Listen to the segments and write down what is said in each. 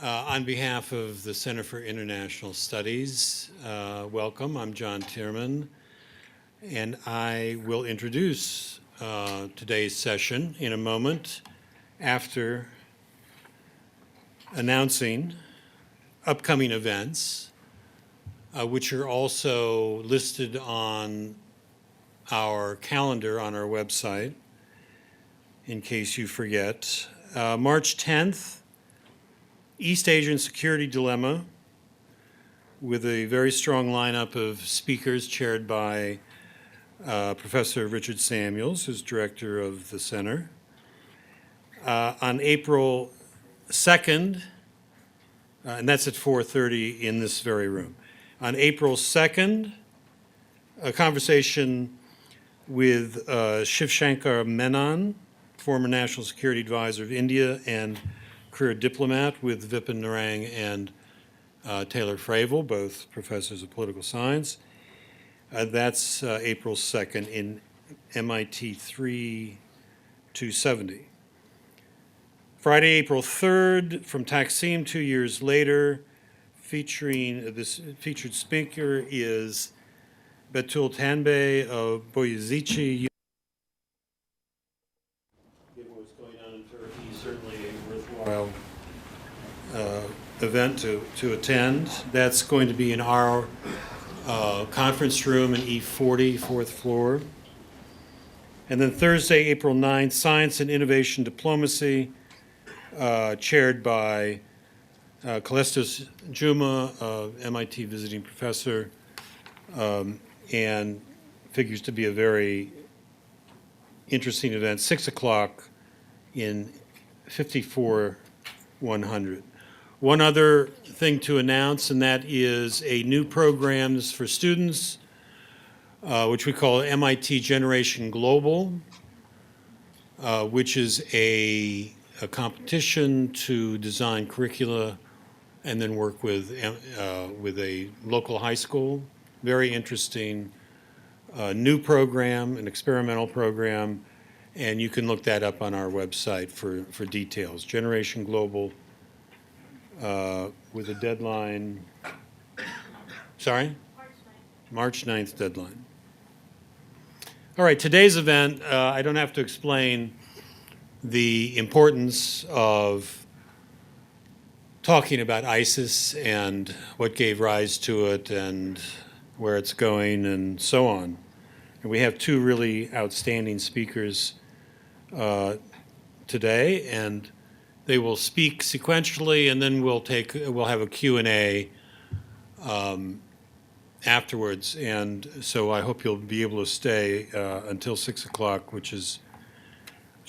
On behalf of the Center for International Studies, welcome. I'm John Tierman, and I will introduce today's session in a moment after announcing upcoming events, which are also listed on our calendar on our website, in case you forget. March 10th, East Asian Security Dilemma, with a very strong lineup of speakers chaired by Professor Richard Samuels, who's director of the center. On April 2nd, and that's at 4:30 in this very room. On April 2nd, a conversation with Shiv Shankar Menon, former National Security Advisor of India and career diplomat, with Vipin Narang and Taylor Fravel, both professors of political science. That's April 2nd in MIT 3270. Friday, April 3rd, from Taksim 2 years later, featuring this featured speaker is Betul Tanbay of Boyazici. Given what's going on in Turkey, certainly a worthwhile event to attend. That's going to be in our conference room in E40, fourth floor. And then Thursday, April 9th, Science and Innovation Diplomacy, chaired by Kalestos Juma, MIT visiting professor, and figures to be a very interesting event, 6 o'clock in 54-100. One other thing to announce, and that is a new program. This is for students, which we call MIT Generation Global, which is a competition to design curricula and then work with a local high school. Very interesting new program, an experimental program, and you can look that up on our website for details. Generation Global, with a deadline, sorry? March 9th deadline. All right, today's event, I don't have to explain the importance of talking about ISIS and what gave rise to it and where it's going and so on. And we have two really outstanding speakers today, and they will speak sequentially, and then we'll have a Q&A afterwards. And so I hope you'll be able to stay until 6 o'clock, which is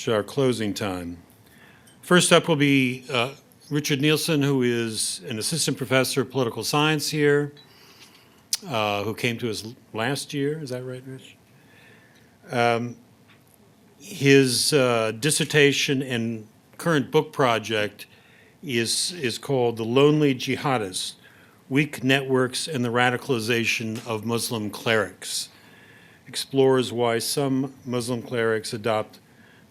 our closing time. First up will be Richard Nielsen, who is an assistant professor of political science here, who came to us last year. Is that right, Rich? His dissertation and current book project is called The Lonely Jihadist: Weak Networks and the Radicalization of Muslim Clerics. Explores why some Muslim clerics adopt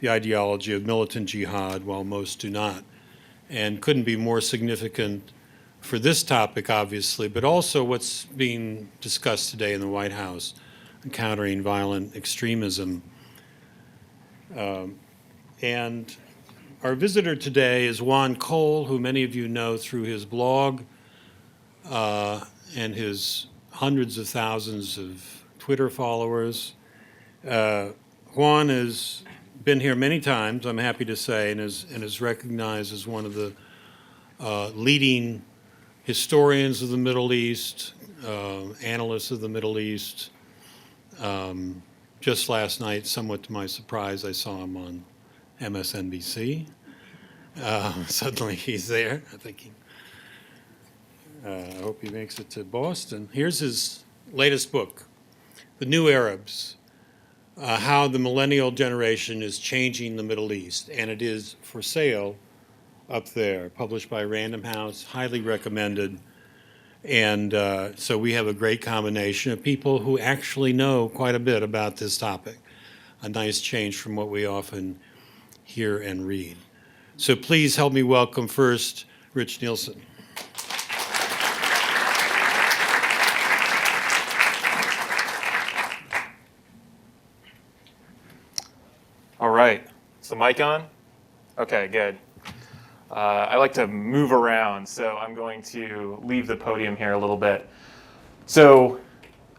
the ideology of militant jihad while most do not. And couldn't be more significant for this topic, obviously, but also what's being discussed today in the White House, encountering violent extremism. And our visitor today is Juan Cole, who many of you know through his blog and his hundreds of thousands of Twitter followers. Juan has been here many times, I'm happy to say, and is recognized as one of the leading historians of the Middle East, analysts of the Middle East. Just last night, somewhat to my surprise, I saw him on MSNBC. Suddenly he's there. I hope he makes it to Boston. Here's his latest book, The New Arabs, How the Millennial Generation is Changing the Middle East. And it is for sale up there, published by Random House, highly recommended. And so we have a great combination of people who actually know quite a bit about this topic, a nice change from what we often hear and read. So please help me welcome first Rich Nielsen. All right, is the mic on? Okay, good. I like to move around, so I'm going to leave the podium here a little bit. So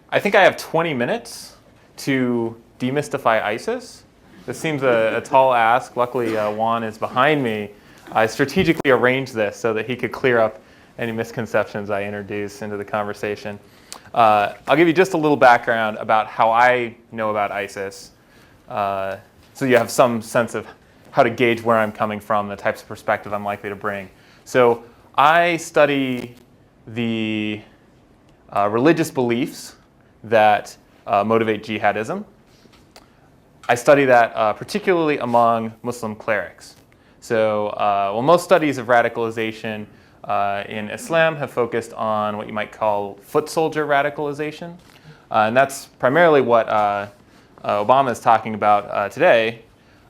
I think I have 20 minutes to demystify ISIS. This seems a tall ask. Luckily, Juan is behind me. I strategically arranged this so that he could clear up any misconceptions I introduce into the conversation. I'll give you just a little background about how I know about ISIS, so you have some sense of how to gauge where I'm coming from, the types of perspective I'm likely to bring. So I study the religious beliefs that motivate jihadism. I study that particularly among Muslim clerics. So most studies of radicalization in Islam have focused on what you might call foot soldier radicalization. And that's primarily what Obama is talking about today.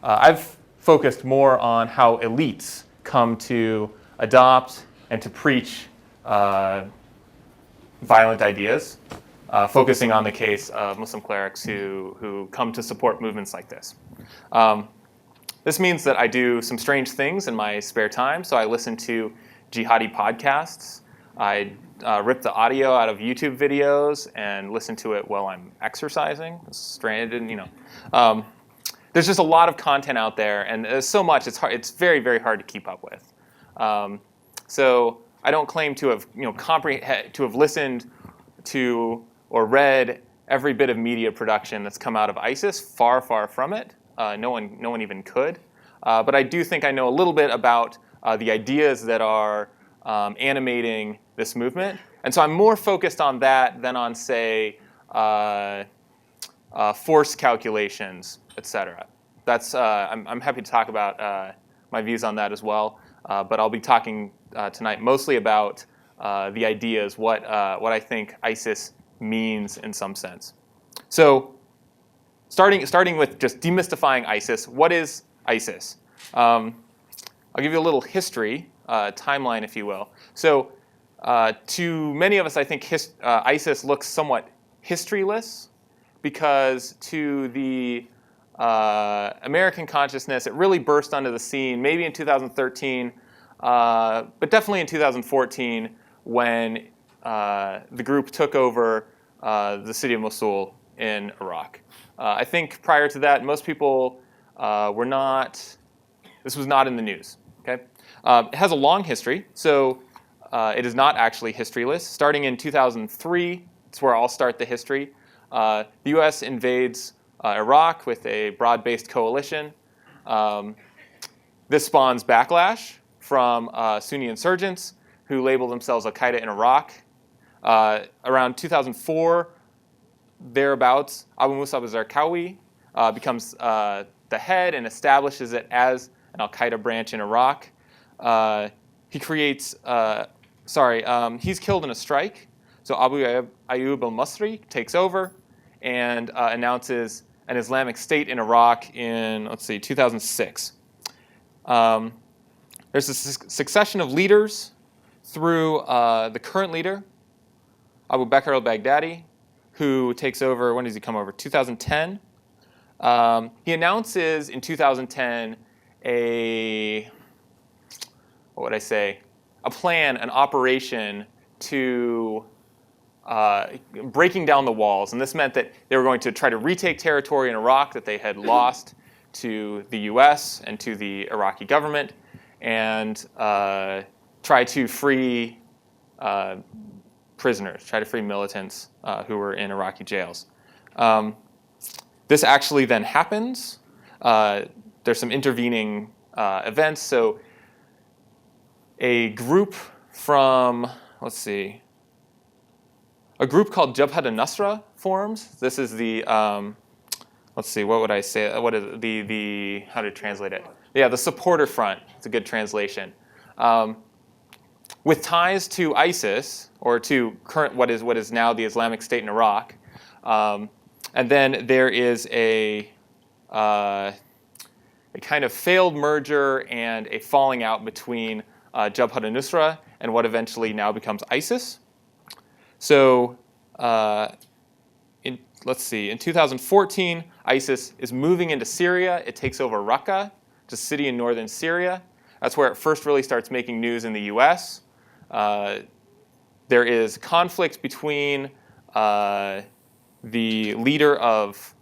I've focused more on how elites come to adopt and to preach violent ideas, focusing on the case of Muslim clerics who come to support movements like this. This means that I do some strange things in my spare time. So I listen to jihadi podcasts. I rip the audio out of YouTube videos and listen to it while I'm exercising. It's strange, and there's just a lot of content out there, and there's so much. It's hard. It's very, very hard to keep up with. So I don't claim to have to have listened to or read every bit of media production that's come out of ISIS. Far, far from it. No one even could. But I do think I know a little bit about the ideas that are animating this movement, and so I'm more focused on that than on, say, force calculations, etc. That's I'm happy to talk about my views on that as well. But I'll be talking tonight mostly about the ideas, what I think ISIS means in some sense. So starting with just demystifying ISIS. What is ISIS? I'll give you a little history, timeline, if you will. So to many of us, I think ISIS looks somewhat historyless, because to the American consciousness, it really burst onto the scene maybe in 2013, but definitely in 2014 when the group took over the city of Mosul in Iraq. I think prior to that, most people this was not in the news. Okay, it has a long history, so it is not actually historyless. Starting in 2003, that's where I'll start the history. The U.S. invades Iraq with a broad-based coalition. This spawns backlash from Sunni insurgents who label themselves al-Qaeda in Iraq. Around 2004, thereabouts, Abu Musab al-Zarqawi becomes the head and establishes it as an al-Qaeda branch in Iraq. He creates, he's killed in a strike. So Abu Ayyub al-Masri takes over and announces an Islamic State in Iraq in, 2006. There's a succession of leaders through the current leader, Abu Bakr al-Baghdadi, who takes over, when does he come over? 2010. He announces in 2010 a plan, an operation to breaking down the walls. And this meant that they were going to try to retake territory in Iraq that they had lost to the US and to the Iraqi government, and try to free prisoners, try to free militants who were in Iraqi jails. This actually then happens. There's some intervening events. So a group from, a group called Jabhat al-Nusra forms. This is the, what would I say? What is it? How to translate it? Yeah, the supporter front. It's a good translation. With ties to ISIS, or to current what is now the Islamic State in Iraq. And then there is a kind of failed merger and a falling out between Jabhat al-Nusra, and what eventually now becomes ISIS. So let's see, in 2014, ISIS is moving into Syria. It takes over Raqqa, it's a city in northern Syria. That's where it first really starts making news in the US. There is conflict between the leader of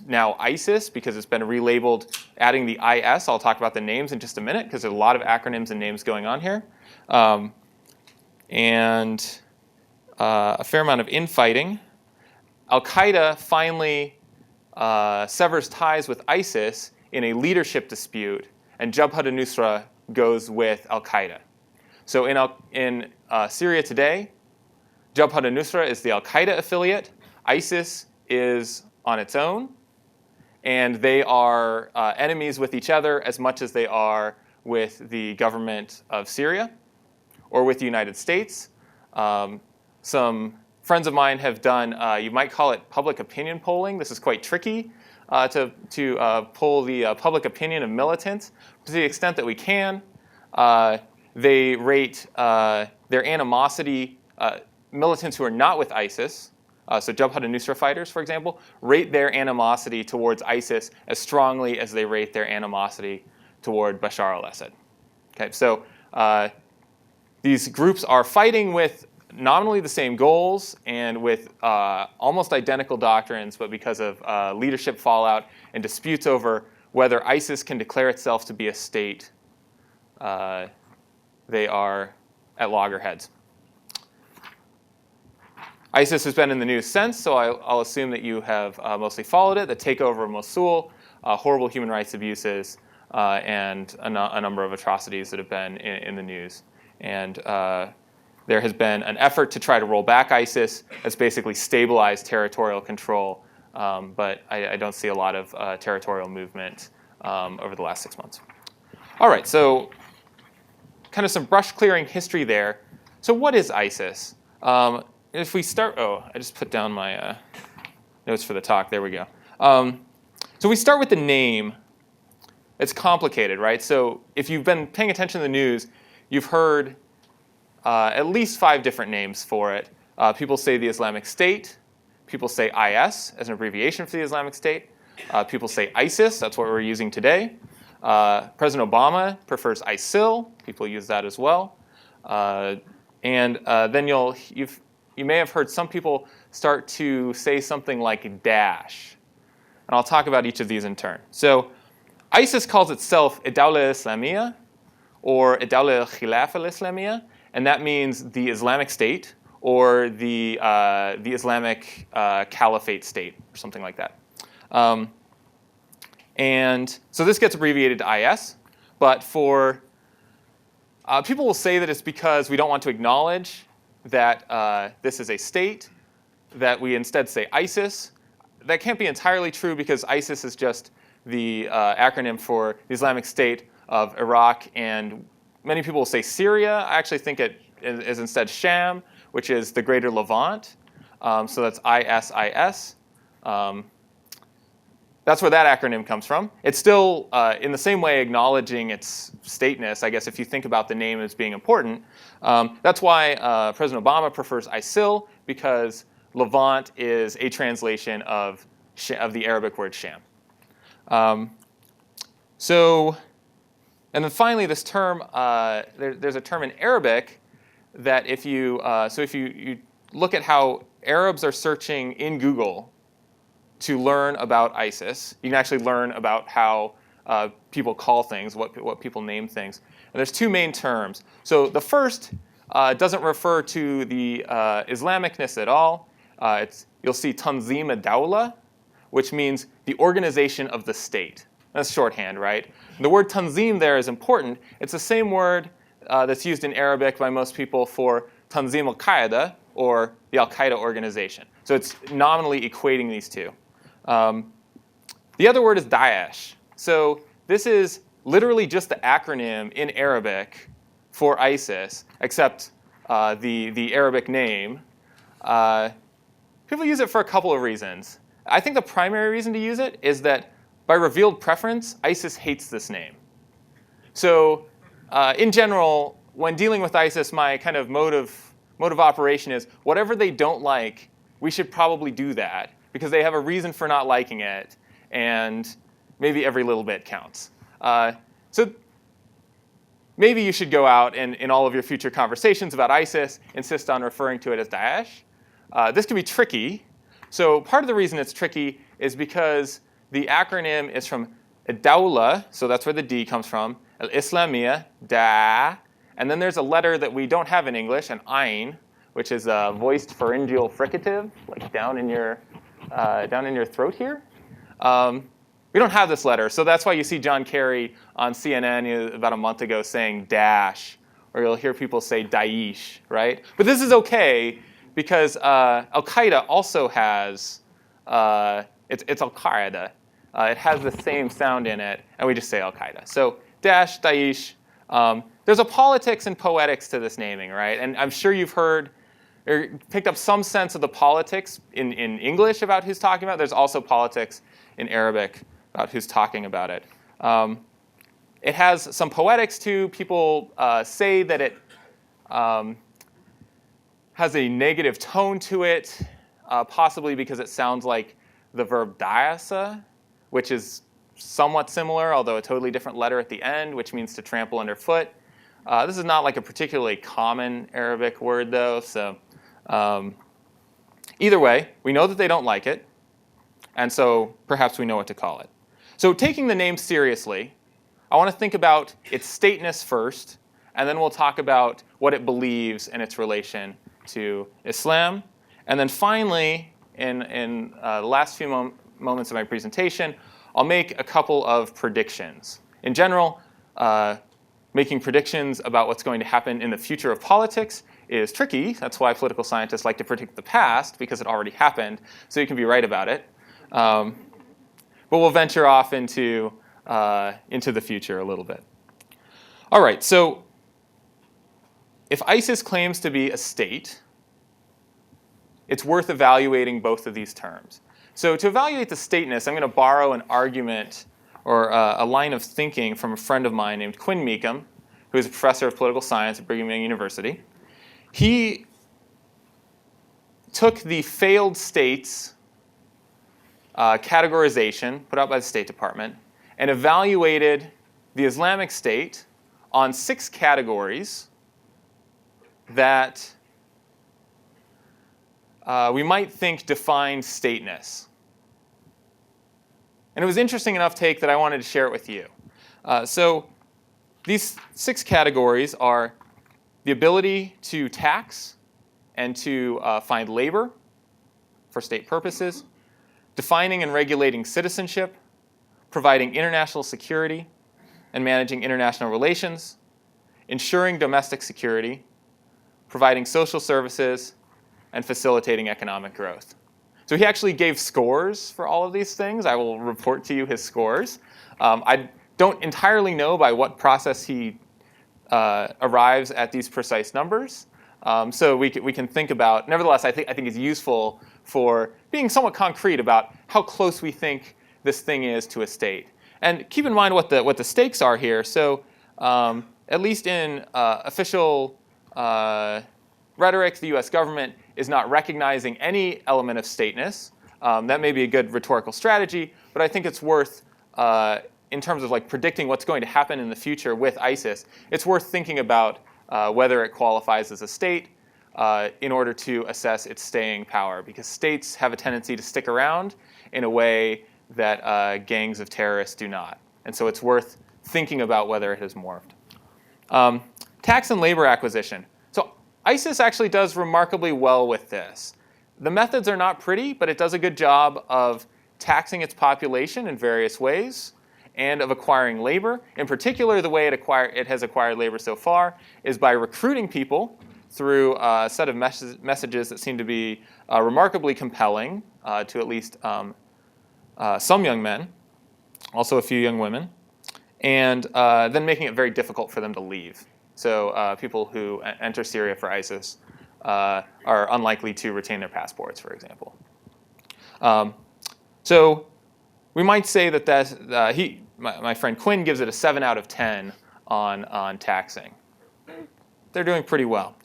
now ISIS, because it's been relabeled, adding the IS. I'll talk about the names in just a minute, because there's a lot of acronyms and names going on here. And a fair amount of infighting. Al-Qaeda finally severs ties with ISIS in a leadership dispute, and Jabhat al-Nusra goes with Al-Qaeda. So in Syria today, Jabhat al-Nusra is the Al-Qaeda affiliate. ISIS is on its own, and they are enemies with each other as much as they are with the government of Syria or with the United States. Some friends of mine have done, you might call it public opinion polling. This is quite tricky to poll the public opinion of militants. To the extent that we can, they rate their animosity, militants who are not with ISIS, so Jabhat al-Nusra fighters, for example, rate their animosity towards ISIS as strongly as they rate their animosity toward Bashar al-Assad. Okay, so these groups are fighting with nominally the same goals and with almost identical doctrines, but because of leadership fallout and disputes over whether ISIS can declare itself to be a state, they are at loggerheads. ISIS has been in the news since, so I'll assume that you have mostly followed it. The takeover of Mosul, horrible human rights abuses, and a number of atrocities that have been in the news. And there has been an effort to try to roll back ISIS that's basically stabilized territorial control, but I don't see a lot of territorial movement over the last 6 months. All right, so kind of some brush clearing history there. So what is ISIS? If we start, I just put down my notes for the talk. There we go. So we start with the name. It's complicated, right? So if you've been paying attention to the news, you've heard at least 5 different names for it. People say the Islamic State. People say IS as an abbreviation for the Islamic State. People say ISIS. That's what we're using today. President Obama prefers ISIL. People use that as well. And then you may have heard some people start to say something like Daesh. And I'll talk about each of these in turn. So ISIS calls itself Ad-Dawla Islamiyya or Ad-Dawla al-Khilafa al-Islamiyya, and that means the Islamic State or the Islamic Caliphate State or something like that. And so this gets abbreviated to IS, but for people will say that it's because we don't want to acknowledge that this is a state, that we instead say ISIS. That can't be entirely true because ISIS is just the acronym for the Islamic State of Iraq, and many people will say Syria. I actually think it is instead Sham, which is the Greater Levant. So that's ISIS. That's where that acronym comes from. It's still, in the same way, acknowledging its stateness, I guess, if you think about the name as being important. That's why President Obama prefers ISIL, because Levant is a translation of the Arabic word Sham. And then finally, this term, there's a term in Arabic that if you look at how Arabs are searching in Google to learn about ISIS, you can actually learn about how people call things, what people name things. And there's 2 main terms. So the first doesn't refer to the Islamicness at all. You'll see Tanzim ad-Dawla, which means the organization of the state. That's shorthand, right? The word tanzim there is important. It's the same word that's used in Arabic by most people for Tanzim al-Qaeda, or the al-Qaeda organization. So it's nominally equating these two. The other word is Daesh. So this is literally just the acronym in Arabic for ISIS, except the Arabic name. People use it for a couple of reasons. I think the primary reason to use it is that by revealed preference, ISIS hates this name. So in general, when dealing with ISIS, my kind of mode of operation is whatever they don't like, we should probably do that because they have a reason for not liking it, and maybe every little bit counts. So maybe you should go out and in all of your future conversations about ISIS, insist on referring to it as Daesh. This can be tricky. So part of the reason it's tricky is because the acronym is from Dawla, so that's where the D comes from, al-Islamiyya, Da, and then there's a letter that we don't have in English, an Ain, which is a voiced pharyngeal fricative, like down in your throat here. We don't have this letter, so that's why you see John Kerry on CNN about a month ago saying Daesh, or you'll hear people say Daesh, right? But this is okay because al-Qaeda also has, it's al-Qaeda. It has the same sound in it, and we just say al-Qaeda. So Daesh. There's a politics and poetics to this naming, right? And I'm sure you've heard or picked up some sense of the politics in English about who's talking about it. There's also politics in Arabic about who's talking about it. It has some poetics too. People say that it has a negative tone to it, possibly because it sounds like the verb dayasa, which is somewhat similar, although a totally different letter at the end, which means to trample underfoot. This is not like a particularly common Arabic word, though. So either way, we know that they don't like it, and so perhaps we know what to call it. So taking the name seriously, I want to think about its stateness first, and then we'll talk about what it believes and its relation to Islam. And then finally, in the last few moments of my presentation, I'll make a couple of predictions. In general, making predictions about what's going to happen in the future of politics is tricky. That's why political scientists like to predict the past, because it already happened, so you can be right about it. But we'll venture off into the future a little bit. All right, so if ISIS claims to be a state, it's worth evaluating both of these terms. So to evaluate the stateness, I'm going to borrow an argument or a line of thinking from a friend of mine named Quinn Meekum, who is a professor of political science at Brigham Young University. He took the failed states categorization put out by the State Department and evaluated the Islamic State on 6 categories that we might think define stateness. And it was interesting enough take that I wanted to share it with you. So these 6 categories are the ability to tax and to find labor for state purposes, defining and regulating citizenship, providing international security and managing international relations, ensuring domestic security, providing social services, and facilitating economic growth. So he actually gave scores for all of these things. I will report to you his scores. I don't entirely know by what process he arrives at these precise numbers. So we can think about, nevertheless, I think it's useful for being somewhat concrete about how close we think this thing is to a state. And keep in mind what the stakes are here. So at least in official rhetoric, the US government is not recognizing any element of stateness. That may be a good rhetorical strategy, but I think it's worth, in terms of like predicting what's going to happen in the future with ISIS, it's worth thinking about whether it qualifies as a state in order to assess its staying power, because states have a tendency to stick around in a way that gangs of terrorists do not. And so it's worth thinking about whether it has morphed. Tax and labor acquisition. So ISIS actually does remarkably well with this. The methods are not pretty, but it does a good job of taxing its population in various ways and of acquiring labor. In particular, the way it has acquired labor so far is by recruiting people through a set of messages that seem to be remarkably compelling to at least some young men, also a few young women, and then making it very difficult for them to leave. So people who enter Syria for ISIS are unlikely to retain their passports, for example. So we might say that my friend Quinn gives it a 7 out of 10 on taxing. they're doing pretty well.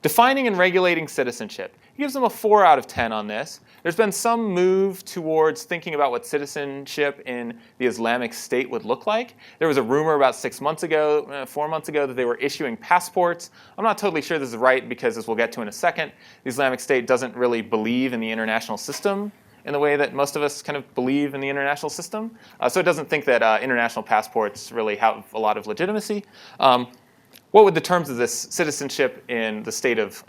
Defining and regulating citizenship. He gives them a 4 out of 10 on this. There's been some move towards thinking about what citizenship in the Islamic State would look like. There was a rumor about 4 months ago, that they were issuing passports. I'm not totally sure this is right because, as we'll get to in a second, the Islamic State doesn't really believe in the international system in the way that most of us kind of believe in the international system. So it doesn't think that international passports really have a lot of legitimacy. What would the terms of this citizenship in the state of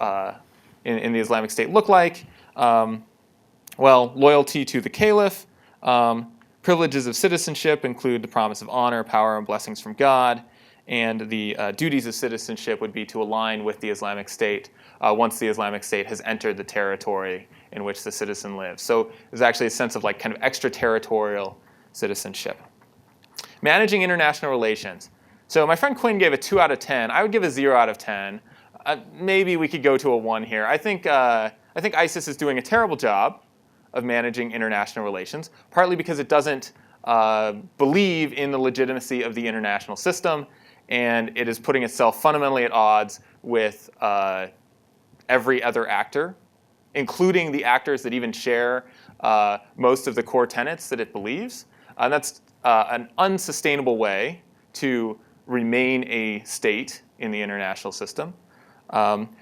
in the Islamic State look like? Well, loyalty to the caliph. Privileges of citizenship include the promise of honor, power, and blessings from God. And the duties of citizenship would be to align with the Islamic State once the Islamic State has entered the territory in which the citizen lives. So there's actually a sense of like kind of extraterritorial citizenship. Managing international relations. So my friend Quinn gave a 2 out of 10. I would give a 0 out of 10. Maybe we could go to a 1 here. I think ISIS is doing a terrible job of managing international relations, partly because it doesn't believe in the legitimacy of the international system, and it is putting itself fundamentally at odds with every other actor, including the actors that even share most of the core tenets that it believes. And that's an unsustainable way to remain a state in the international system.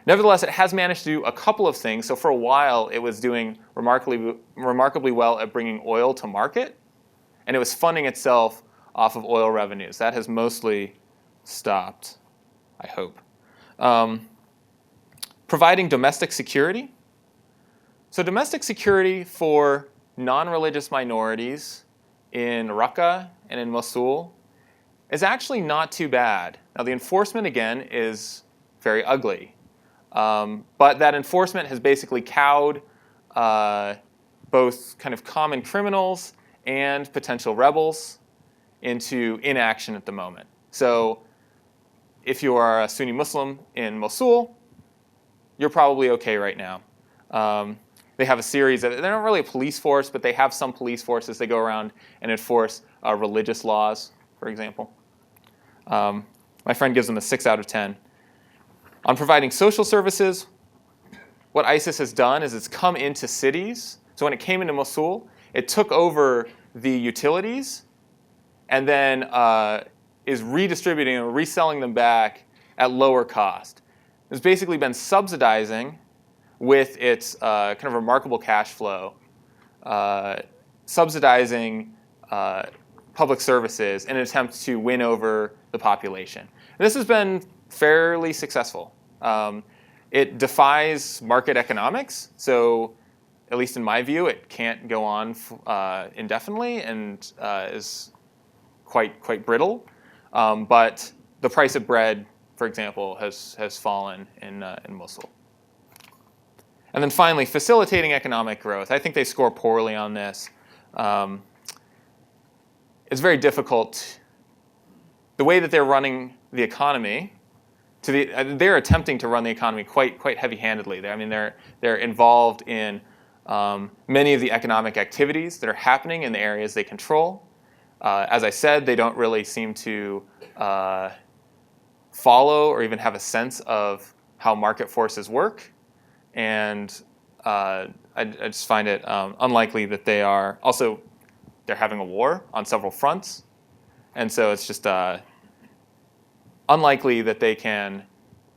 Nevertheless, it has managed to do a couple of things. So for a while, it was doing remarkably well at bringing oil to market, and it was funding itself off of oil revenues. That has mostly stopped, I hope. Providing domestic security. So domestic security for non-religious minorities in Raqqa and in Mosul is actually not too bad. Now the enforcement, again, is very ugly. But that enforcement has basically cowed both kind of common criminals and potential rebels into inaction at the moment. So if you are a Sunni Muslim in Mosul, you're probably okay right now. They have a series of, they're not really a police force, but they have some police forces. They go around and enforce religious laws, for example. My friend gives them a 6 out of 10. On providing social services, what ISIS has done is it's come into cities. So when it came into Mosul, it took over the utilities and then is redistributing and reselling them back at lower cost. It's basically been subsidizing with its kind of remarkable cash flow, subsidizing public services in an attempt to win over the population. And this has been fairly successful. It defies market economics, so at least in my view, it can't go on indefinitely and is quite brittle. But the price of bread, for example, has fallen in Mosul. And then finally, facilitating economic growth. I think they score poorly on this. It's very difficult. The way that they're running the economy, they're attempting to run the economy quite heavy-handedly. They're involved in many of the economic activities that are happening in the areas they control. As I said, they don't really seem to follow or even have a sense of how market forces work. And I just find it unlikely that they are. Also, they're having a war on several fronts. And so it's just unlikely that they can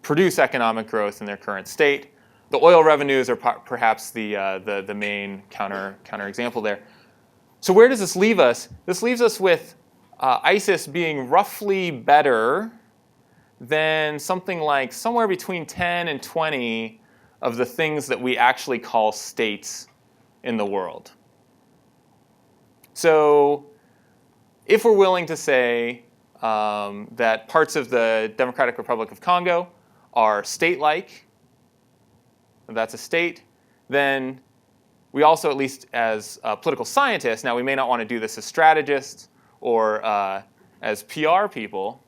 produce economic growth in their current state. The oil revenues are perhaps the main counter example there. So where does this leave us? This leaves us with ISIS being roughly better than something like somewhere between 10 and 20 of the things that we actually call states in the world. So if we're willing to say that parts of the Democratic Republic of Congo are state-like, if that's a state, then we also, at least as political scientists, now we may not want to do this as strategists or as PR people,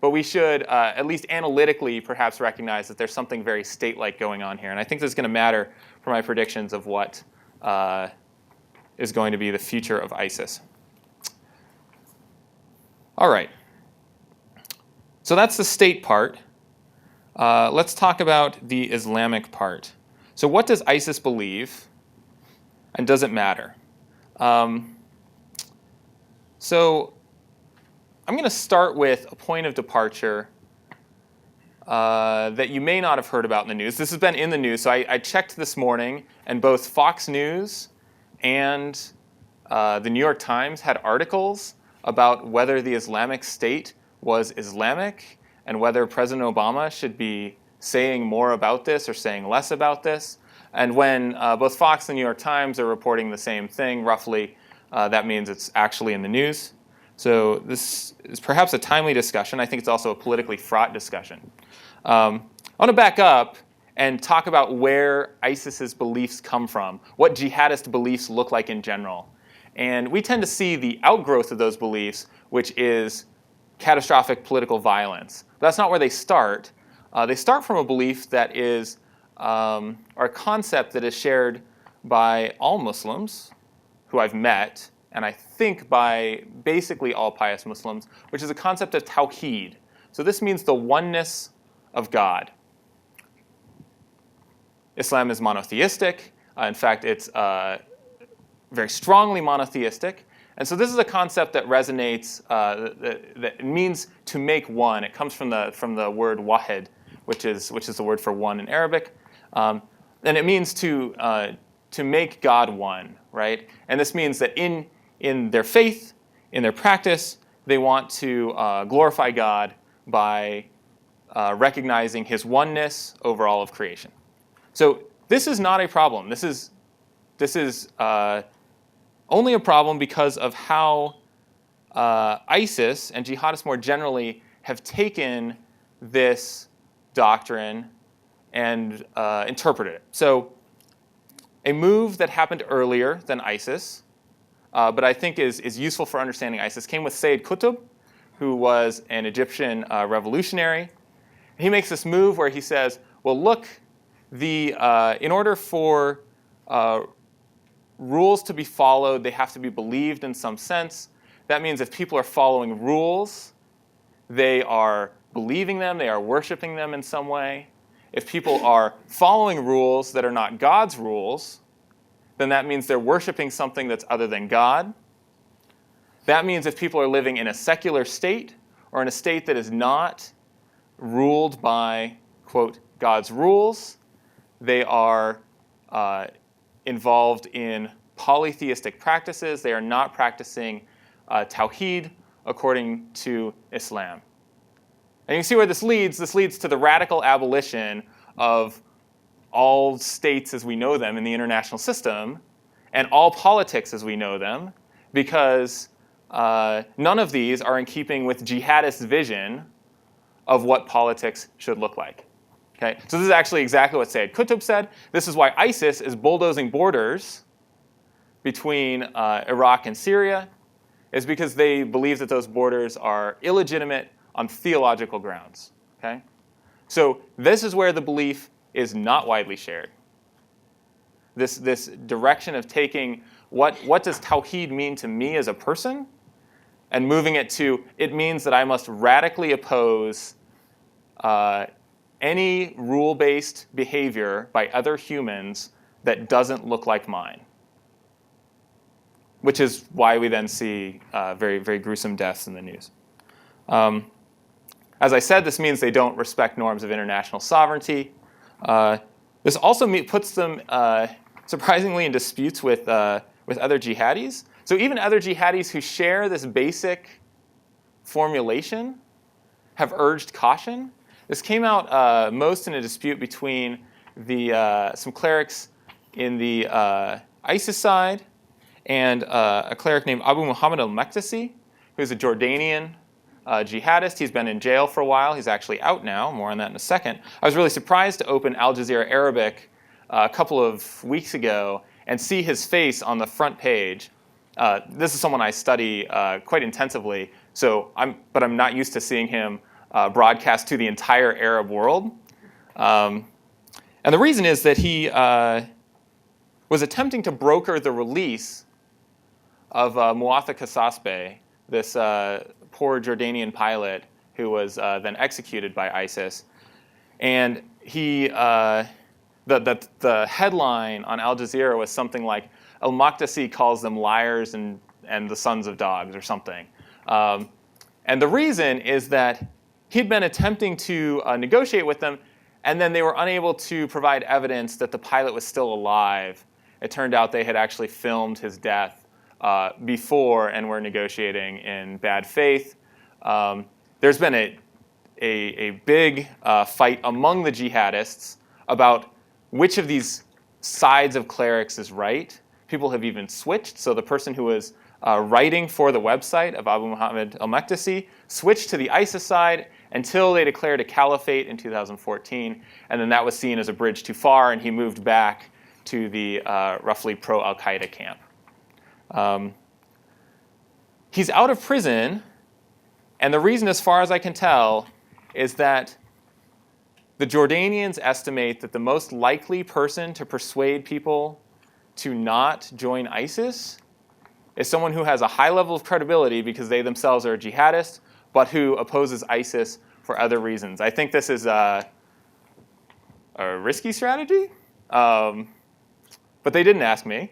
but we should at least analytically perhaps recognize that there's something very state-like going on here. And I think this is going to matter for my predictions of what is going to be the future of ISIS. All right. So that's the state part. let's talk about the Islamic part. So what does ISIS believe, and does it matter? So I'm going to start with a point of departure that you may not have heard about in the news. This has been in the news, so I checked this morning, and both Fox News and the New York Times had articles about whether the Islamic State was Islamic and whether President Obama should be saying more about this or saying less about this. And when both Fox and the New York Times are reporting the same thing, roughly, that means it's actually in the news. So this is perhaps a timely discussion. I think it's also a politically fraught discussion. I want to back up and talk about where ISIS's beliefs come from, what jihadist beliefs look like in general. And we tend to see the outgrowth of those beliefs, which is catastrophic political violence. But that's not where they start. They start from a belief that is, or a concept that is shared by all Muslims who I've met, and I think by basically all pious Muslims, which is a concept of tawheed. So this means the oneness of God. Islam is monotheistic. In fact, it's very strongly monotheistic. And so this is a concept that resonates, that means to make one. It comes from the word wahid, which is the word for one in Arabic. And it means to make God one, right? And this means that in their faith, in their practice, they want to glorify God by recognizing his oneness over all of creation. So this is not a problem. This is only a problem because of how ISIS and jihadists more generally have taken this doctrine and interpreted it. So a move that happened earlier than ISIS, but I think is useful for understanding ISIS, came with Sayyid Qutb, who was an Egyptian revolutionary. He makes this move where he says, well, look, in order for rules to be followed, they have to be believed in some sense. That means if people are following rules, they are believing them, they are worshiping them in some way. If people are following rules that are not God's rules, then that means they're worshiping something that's other than God. That means if people are living in a secular state or in a state that is not ruled by, quote, God's rules, they are involved in polytheistic practices. They are not practicing tawheed according to Islam. And you can see where this leads. This leads to the radical abolition of all states as we know them in the international system and all politics as we know them, because none of these are in keeping with jihadist vision of what politics should look like. Okay? So this is actually exactly what Sayyid Qutb said. This is why ISIS is bulldozing borders between Iraq and Syria, is because they believe that those borders are illegitimate on theological grounds. Okay? So this is where the belief is not widely shared. This direction of taking what does tawheed mean to me as a person, and moving it to, it means that I must radically oppose any rule-based behavior by other humans that doesn't look like mine. Which is why we then see very, very gruesome deaths in the news. As I said, this means they don't respect norms of international sovereignty. This also puts them surprisingly in disputes with other jihadis. So even other jihadis who share this basic formulation have urged caution. This came out most in a dispute between some clerics in the ISIS side and a cleric named Abu Muhammad al-Maqdisi, who's a Jordanian jihadist. He's been in jail for a while. He's actually out now. More on that in a second. I was really surprised to open Al Jazeera Arabic a couple of weeks ago and see his face on the front page. This is someone I study quite intensively, but I'm not used to seeing him broadcast to the entire Arab world. And the reason is that he was attempting to broker the release of Muatta Kasasbeh, this poor Jordanian pilot who was then executed by ISIS. And he, the headline on Al Jazeera was something like, al-Maqdisi calls them liars and the sons of dogs, or something. And the reason is that he'd been attempting to negotiate with them, and then they were unable to provide evidence that the pilot was still alive. It turned out they had actually filmed his death before and were negotiating in bad faith. There's been a big fight among the jihadists about which of these sides of clerics is right. People have even switched. So the person who was writing for the website of Abu Muhammad al-Maqdisi switched to the ISIS side until they declared a caliphate in 2014. And then that was seen as a bridge too far, and he moved back to the roughly pro-al-Qaeda camp. He's out of prison, and the reason, as far as I can tell, is that the Jordanians estimate that the most likely person to persuade people to not join ISIS is someone who has a high level of credibility because they themselves are a jihadist, but who opposes ISIS for other reasons. I think this is a risky strategy, but they didn't ask me,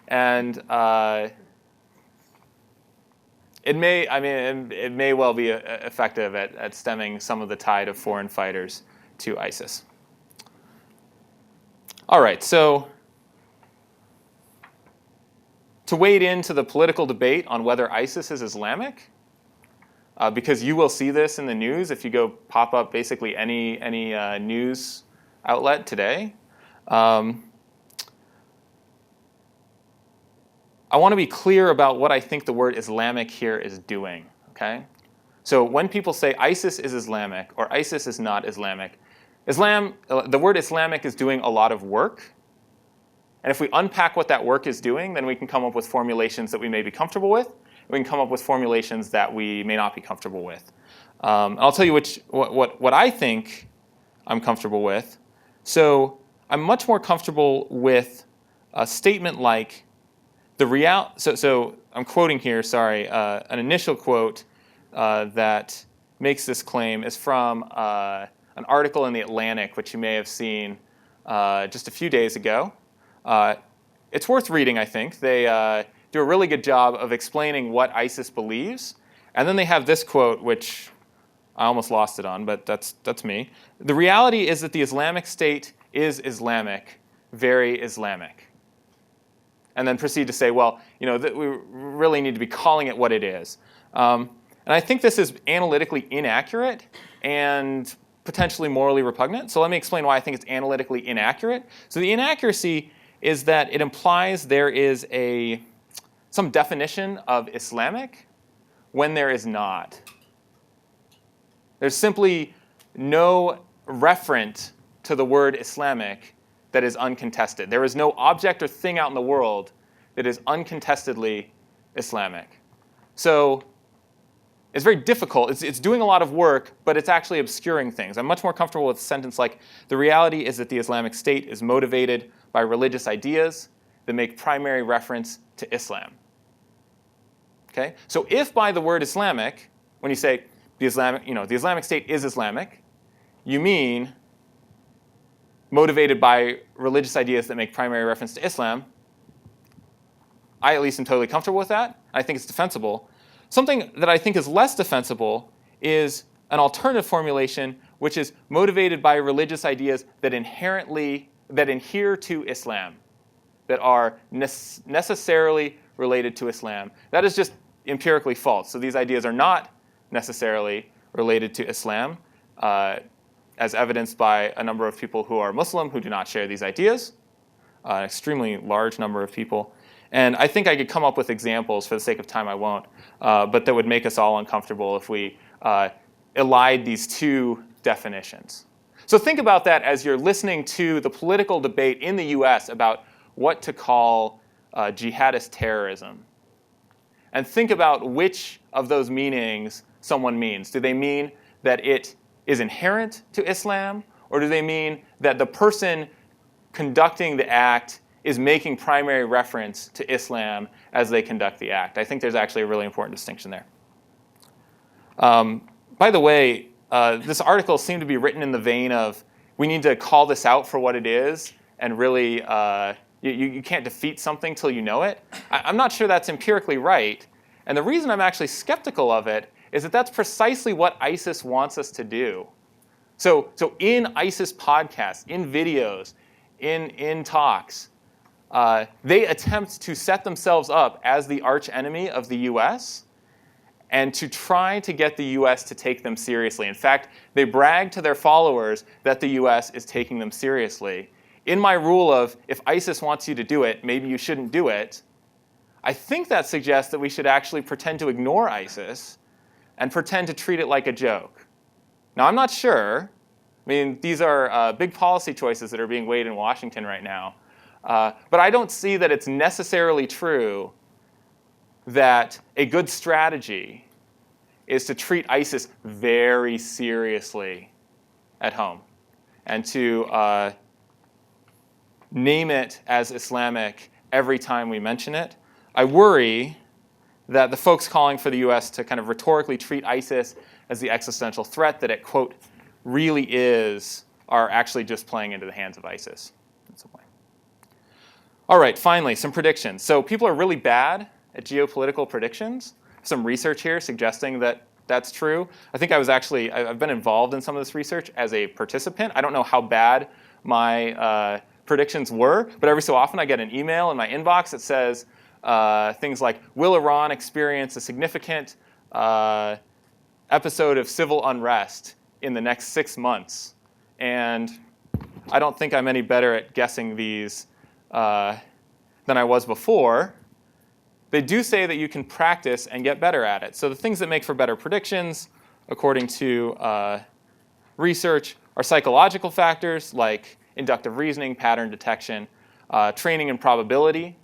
and it may well be effective at stemming some of the tide of foreign fighters to ISIS. All right, so to wade into the political debate on whether ISIS is Islamic, because you will see this in the news if you go pop up basically any news outlet today. I want to be clear about what I think the word Islamic here is doing, okay? So when people say ISIS is Islamic or ISIS is not Islamic, the word Islamic is doing a lot of work. And if we unpack what that work is doing, then we can come up with formulations that we may be comfortable with. We can come up with formulations that we may not be comfortable with. I'll tell you what I think I'm comfortable with. So I'm much more comfortable with a statement like, so I'm quoting here, sorry, an initial quote that makes this claim is from an article in The Atlantic, which you may have seen just a few days ago. It's worth reading, I think. They do a really good job of explaining what ISIS believes. And then they have this quote, which I almost lost it on, but that's me. The reality is that the Islamic State is Islamic, very Islamic. And then proceed to say, well, we really need to be calling it what it is. And I think this is analytically inaccurate and potentially morally repugnant. So let me explain why I think it's analytically inaccurate. So the inaccuracy is that it implies there is some definition of Islamic when there is not. There's simply no referent to the word Islamic that is uncontested. There is no object or thing out in the world that is uncontestedly Islamic. So it's very difficult. It's doing a lot of work, but it's actually obscuring things. I'm much more comfortable with a sentence like, the reality is that the Islamic State is motivated by religious ideas that make primary reference to Islam. Okay? So if by the word Islamic, when you say the Islamic State is Islamic, you mean motivated by religious ideas that make primary reference to Islam, I at least am totally comfortable with that. I think it's defensible. Something that I think is less defensible is an alternative formulation, which is motivated by religious ideas that adhere to Islam, that are necessarily related to Islam. That is just empirically false. So these ideas are not necessarily related to Islam, as evidenced by a number of people who are Muslim who do not share these ideas, an extremely large number of people. And I think I could come up with examples. For the sake of time, I won't. But that would make us all uncomfortable if we elide these two definitions. So think about that as you're listening to the political debate in the US about what to call jihadist terrorism. And think about which of those meanings someone means. Do they mean that it is inherent to Islam? Or do they mean that the person conducting the act is making primary reference to Islam as they conduct the act? I think there's actually a really important distinction there. By the way, this article seemed to be written in the vein of we need to call this out for what it is, and really, you can't defeat something till you know it. I'm not sure that's empirically right. And the reason I'm actually skeptical of it is that that's precisely what ISIS wants us to do. So in ISIS podcasts, in videos, in talks, they attempt to set themselves up as the arch enemy of the US and to try to get the US to take them seriously. In fact, they brag to their followers that the US is taking them seriously. In my rule of, if ISIS wants you to do it, maybe you shouldn't do it, I think that suggests that we should actually pretend to ignore ISIS and pretend to treat it like a joke. Now, I'm not sure. I mean, these are big policy choices that are being weighed in Washington right now. But I don't see that it's necessarily true that a good strategy is to treat ISIS very seriously at home and to name it as Islamic every time we mention it. I worry that the folks calling for the US to kind of rhetorically treat ISIS as the existential threat that it, quote, really is, are actually just playing into the hands of ISIS in some way. All right, finally, some predictions. So people are really bad at geopolitical predictions. Some research here suggesting that that's true. I think I've been involved in some of this research as a participant. I don't know how bad my predictions were, but every so often I get an email in my inbox that says things like, will Iran experience a significant episode of civil unrest in the next 6 months? And I don't think I'm any better at guessing these than I was before. They do say that you can practice and get better at it. So the things that make for better predictions, according to research, are psychological factors like inductive reasoning, pattern detection, training in probability,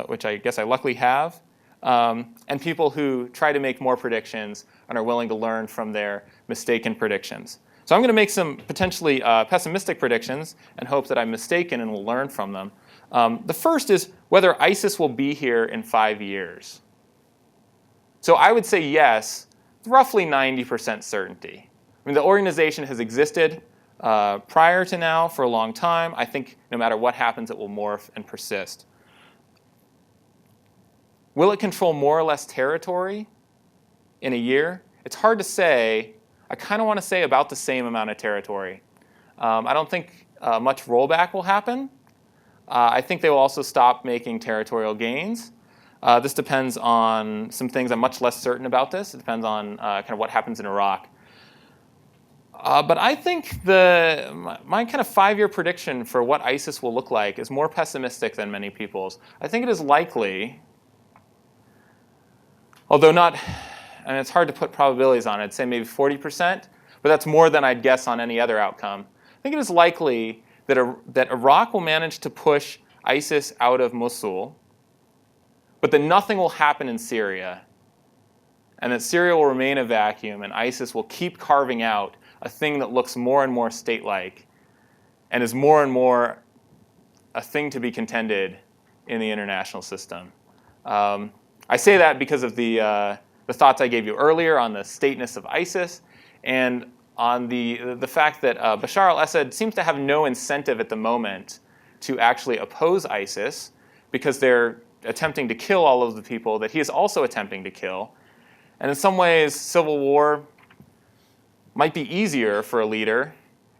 which I guess I luckily have, and people who try to make more predictions and are willing to learn from their mistaken predictions. So I'm going to make some potentially pessimistic predictions and hope that I'm mistaken and will learn from them. The first is whether ISIS will be here in 5 years. So I would say yes, roughly 90% certainty. I mean, the organization has existed prior to now for a long time. I think no matter what happens, it will morph and persist. Will it control more or less territory in a year? It's hard to say. I kind of want to say about the same amount of territory. I don't think much rollback will happen. I think they will also stop making territorial gains. This depends on some things. I'm much less certain about this. It depends on kind of what happens in Iraq. But I think my kind of 5-year prediction for what ISIS will look like is more pessimistic than many people's. I think it is likely, although not, and it's hard to put probabilities on it, I'd say maybe 40%, but that's more than I'd guess on any other outcome. I think it is likely that Iraq will manage to push ISIS out of Mosul, but that nothing will happen in Syria, and that Syria will remain a vacuum, and ISIS will keep carving out a thing that looks more and more state-like and is more and more a thing to be contended in the international system. I say that because of the thoughts I gave you earlier on the stateness of ISIS and on the fact that Bashar al-Assad seems to have no incentive at the moment to actually oppose ISIS because they're attempting to kill all of the people that he is also attempting to kill. And in some ways, civil war might be easier for a leader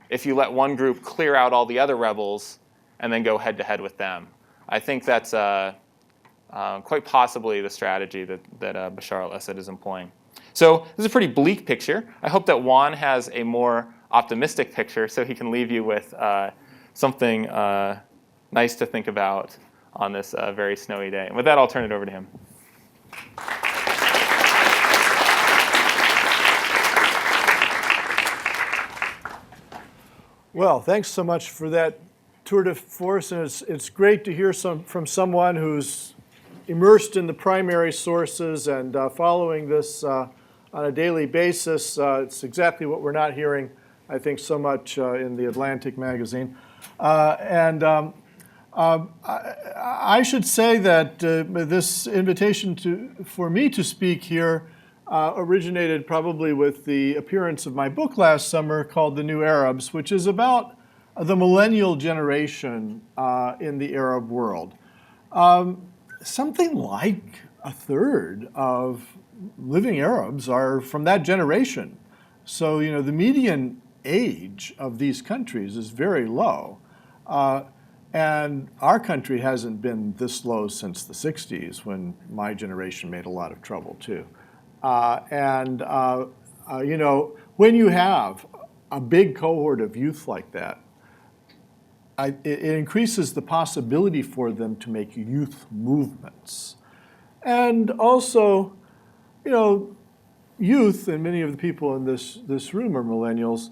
if you let one group clear out all the other rebels and then go head-to-head with them. I think that's quite possibly the strategy that Bashar al-Assad is employing. So this is a pretty bleak picture. I hope that Juan has a more optimistic picture so he can leave you with something nice to think about on this very snowy day. And with that, I'll turn it over to him. Well, thanks so much for that tour de force, and it's great to hear from someone who's immersed in the primary sources and following this on a daily basis. It's exactly what we're not hearing, I think, so much in the Atlantic magazine. I should say that this invitation for me to speak here originated probably with the appearance of my book last summer called The New Arabs, which is about the millennial generation in the Arab world. Something like a third of living Arabs are from that generation. So, the median age of these countries is very low. And our country hasn't been this low since the 60s, when my generation made a lot of trouble too. When you have a big cohort of youth like that, it increases the possibility for them to make youth movements. And also, youth, and many of the people in this room are millennials,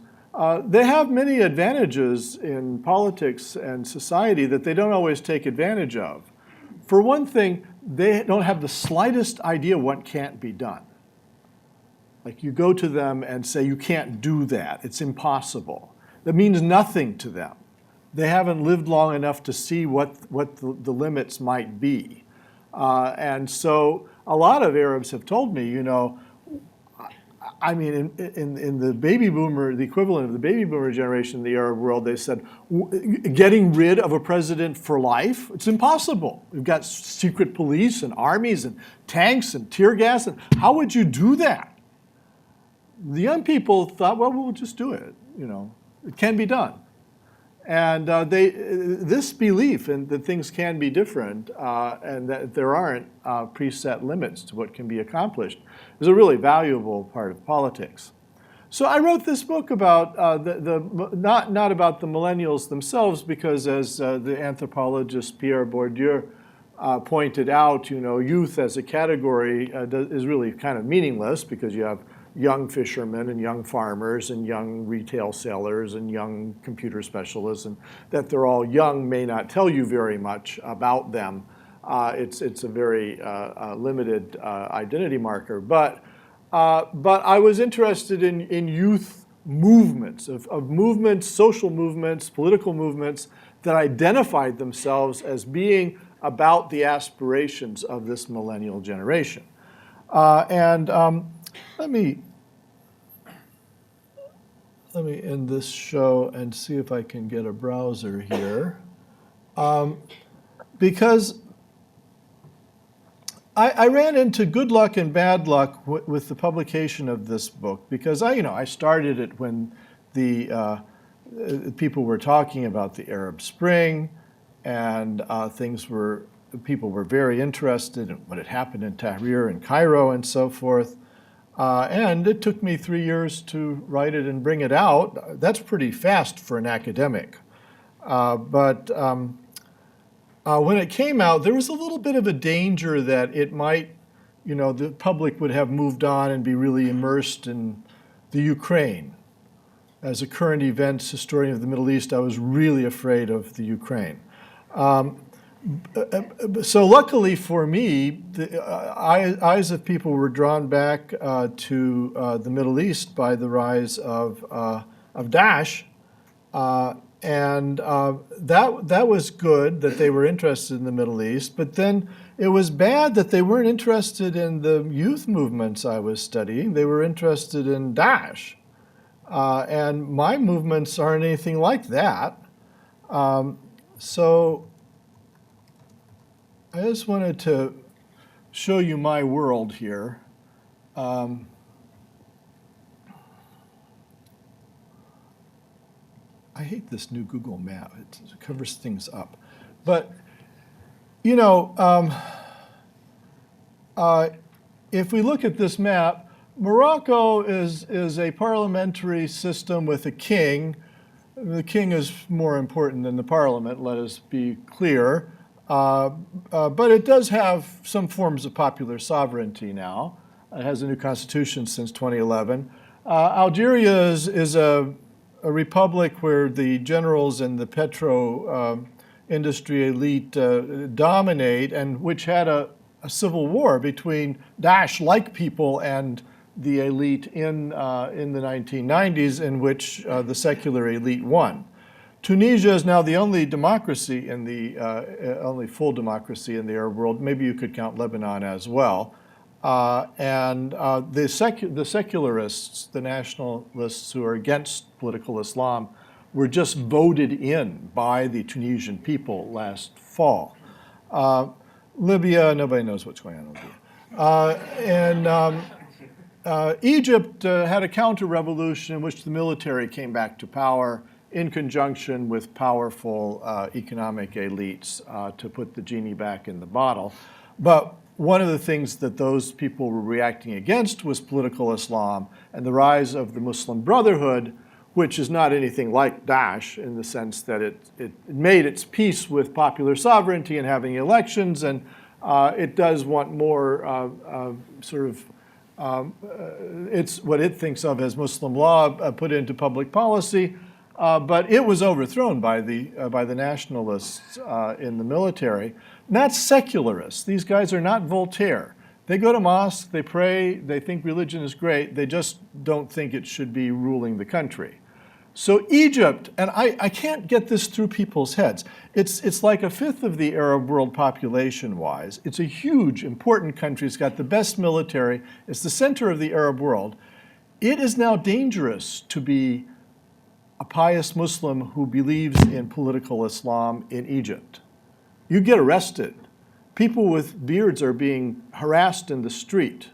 they have many advantages in politics and society that they don't always take advantage of. For one thing, they don't have the slightest idea what can't be done. Like, you go to them and say, you can't do that, it's impossible. That means nothing to them. They haven't lived long enough to see what the limits might be. And so a lot of Arabs have told me, in the baby boomer, the equivalent of the baby boomer generation in the Arab world, they said, getting rid of a president for life, it's impossible. We've got secret police and armies and tanks and tear gas, and how would you do that? The young people thought, well, we'll just do it. It can be done. And this belief in that things can be different and that there aren't preset limits to what can be accomplished is a really valuable part of politics. So I wrote this book about not about the millennials themselves, because as the anthropologist Pierre Bourdieu pointed out, youth as a category is really kind of meaningless, because you have young fishermen and young farmers and young retail sellers and young computer specialists, and that they're all young may not tell you very much about them. It's a very limited identity marker. But I was interested in youth movements, of movements, social movements, political movements that identified themselves as being about the aspirations of this millennial generation. Let me end this show and see if I can get a browser here. Because I ran into good luck and bad luck with the publication of this book, because I started it when the people were talking about the Arab Spring, and people were very interested in what had happened in Tahrir and Cairo and so forth. And it took me 3 years to write it and bring it out. That's pretty fast for an academic. But when it came out, there was a little bit of a danger that it might, the public would have moved on and be really immersed in the Ukraine. As a current events historian of the Middle East, I was really afraid of the Ukraine. So luckily for me, the eyes of people were drawn back to the Middle East by the rise of Daesh, and that was good that they were interested in the Middle East. But then it was bad that they weren't interested in the youth movements I was studying. They were interested in Daesh, and my movements aren't anything like that. So I just wanted to show you my world here. I hate this new Google map. It covers things up. But, if we look at this map, Morocco is a parliamentary system with a king. The king is more important than the parliament, let us be clear. But it does have some forms of popular sovereignty now. It has a new constitution since 2011. Algeria is a republic where the generals and the petro industry elite dominate, and which had a civil war between Daesh-like people and the elite in the 1990s, in which the secular elite won. Tunisia is now the only democracy only full democracy in the Arab world. Maybe you could count Lebanon as well. The secularists, the nationalists who are against political Islam, were just voted in by the Tunisian people last fall. Libya, nobody knows what's going on in Libya. Egypt had a counter-revolution in which the military came back to power in conjunction with powerful economic elites to put the genie back in the bottle. But one of the things that those people were reacting against was political Islam and the rise of the Muslim Brotherhood, which is not anything like Daesh in the sense that it made its peace with popular sovereignty and having elections, and it does want more it's what it thinks of as Muslim law put into public policy, but it was overthrown by the nationalists in the military. And that's secularists. These guys are not Voltaire. They go to mosques, they pray, they think religion is great, they just don't think it should be ruling the country. So Egypt, and I can't get this through people's heads, it's like a fifth of the Arab world population-wise. It's a huge, important country. It's got the best military. It's the center of the Arab world. It is now dangerous to be a pious Muslim who believes in political Islam in Egypt. You get arrested. People with beards are being harassed in the street.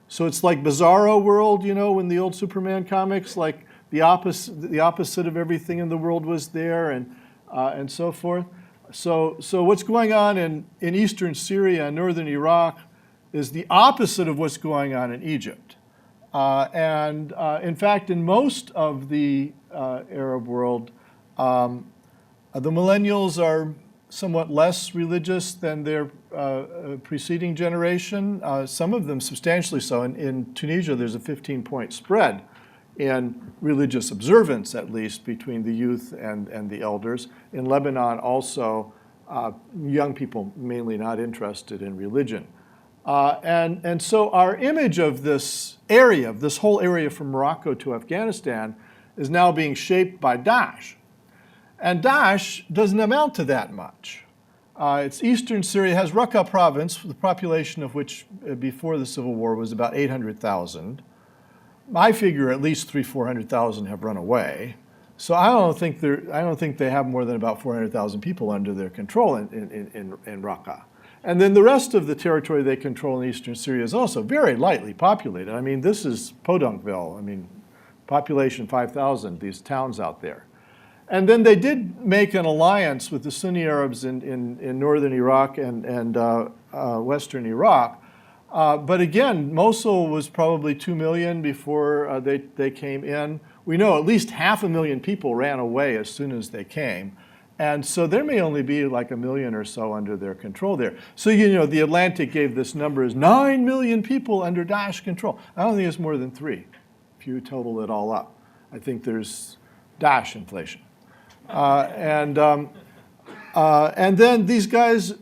So it's like Bizarro World, you know, in the old Superman comics, like the opposite of everything in the world was there, and so forth. So what's going on in eastern Syria and northern Iraq is the opposite of what's going on in Egypt. In fact, in most of the Arab world, the millennials are somewhat less religious than their preceding generation, some of them substantially so. In Tunisia, there's a 15-point spread in religious observance, at least, between the youth and the elders. In Lebanon, also, young people mainly not interested in religion. And so our image of this area, of this whole area from Morocco to Afghanistan, is now being shaped by Daesh. And Daesh doesn't amount to that much. It's eastern Syria, has Raqqa province, the population of which before the civil war was about 800,000. I figure at least 400,000 have run away. So I don't think they have more than about 400,000 people under their control in Raqqa. And then the rest of the territory they control in eastern Syria is also very lightly populated. I mean, this is Podunkville. I mean, population 5,000, these towns out there. And then they did make an alliance with the Sunni Arabs in northern Iraq and western Iraq. But again, Mosul was probably 2 million before they came in. We know at least 500,000 people ran away as soon as they came. And so there may only be like 1 million or so under their control there. So, you know, the Atlantic gave this number as 9 million people under Daesh control. I don't think it's more than 3, if you total it all up. I think there's Daesh inflation. And then these guys,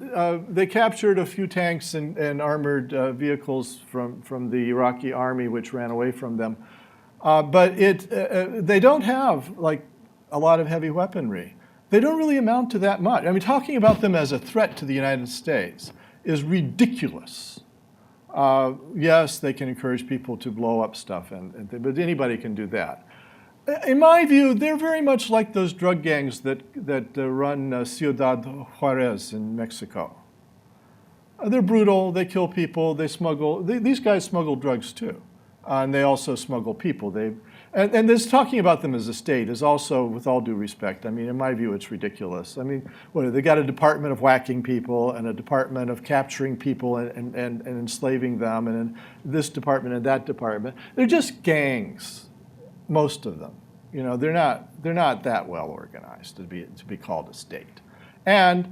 they captured a few tanks and armored vehicles from the Iraqi army, which ran away from them. But they don't have like a lot of heavy weaponry. They don't really amount to that much. I mean, talking about them as a threat to the United States is ridiculous. Yes, they can encourage people to blow up stuff, but anybody can do that. In my view, they're very much like those drug gangs that run Ciudad Juarez in Mexico. They're brutal, they kill people, they smuggle. These guys smuggle drugs too, and they also smuggle people. And this talking about them as a state is also, with all due respect, I mean, in my view, it's ridiculous. I mean, they got a department of whacking people and a department of capturing people and enslaving them, and this department and that department. They're just gangs. Most of them, you know, they're not that well organized to be called a state. And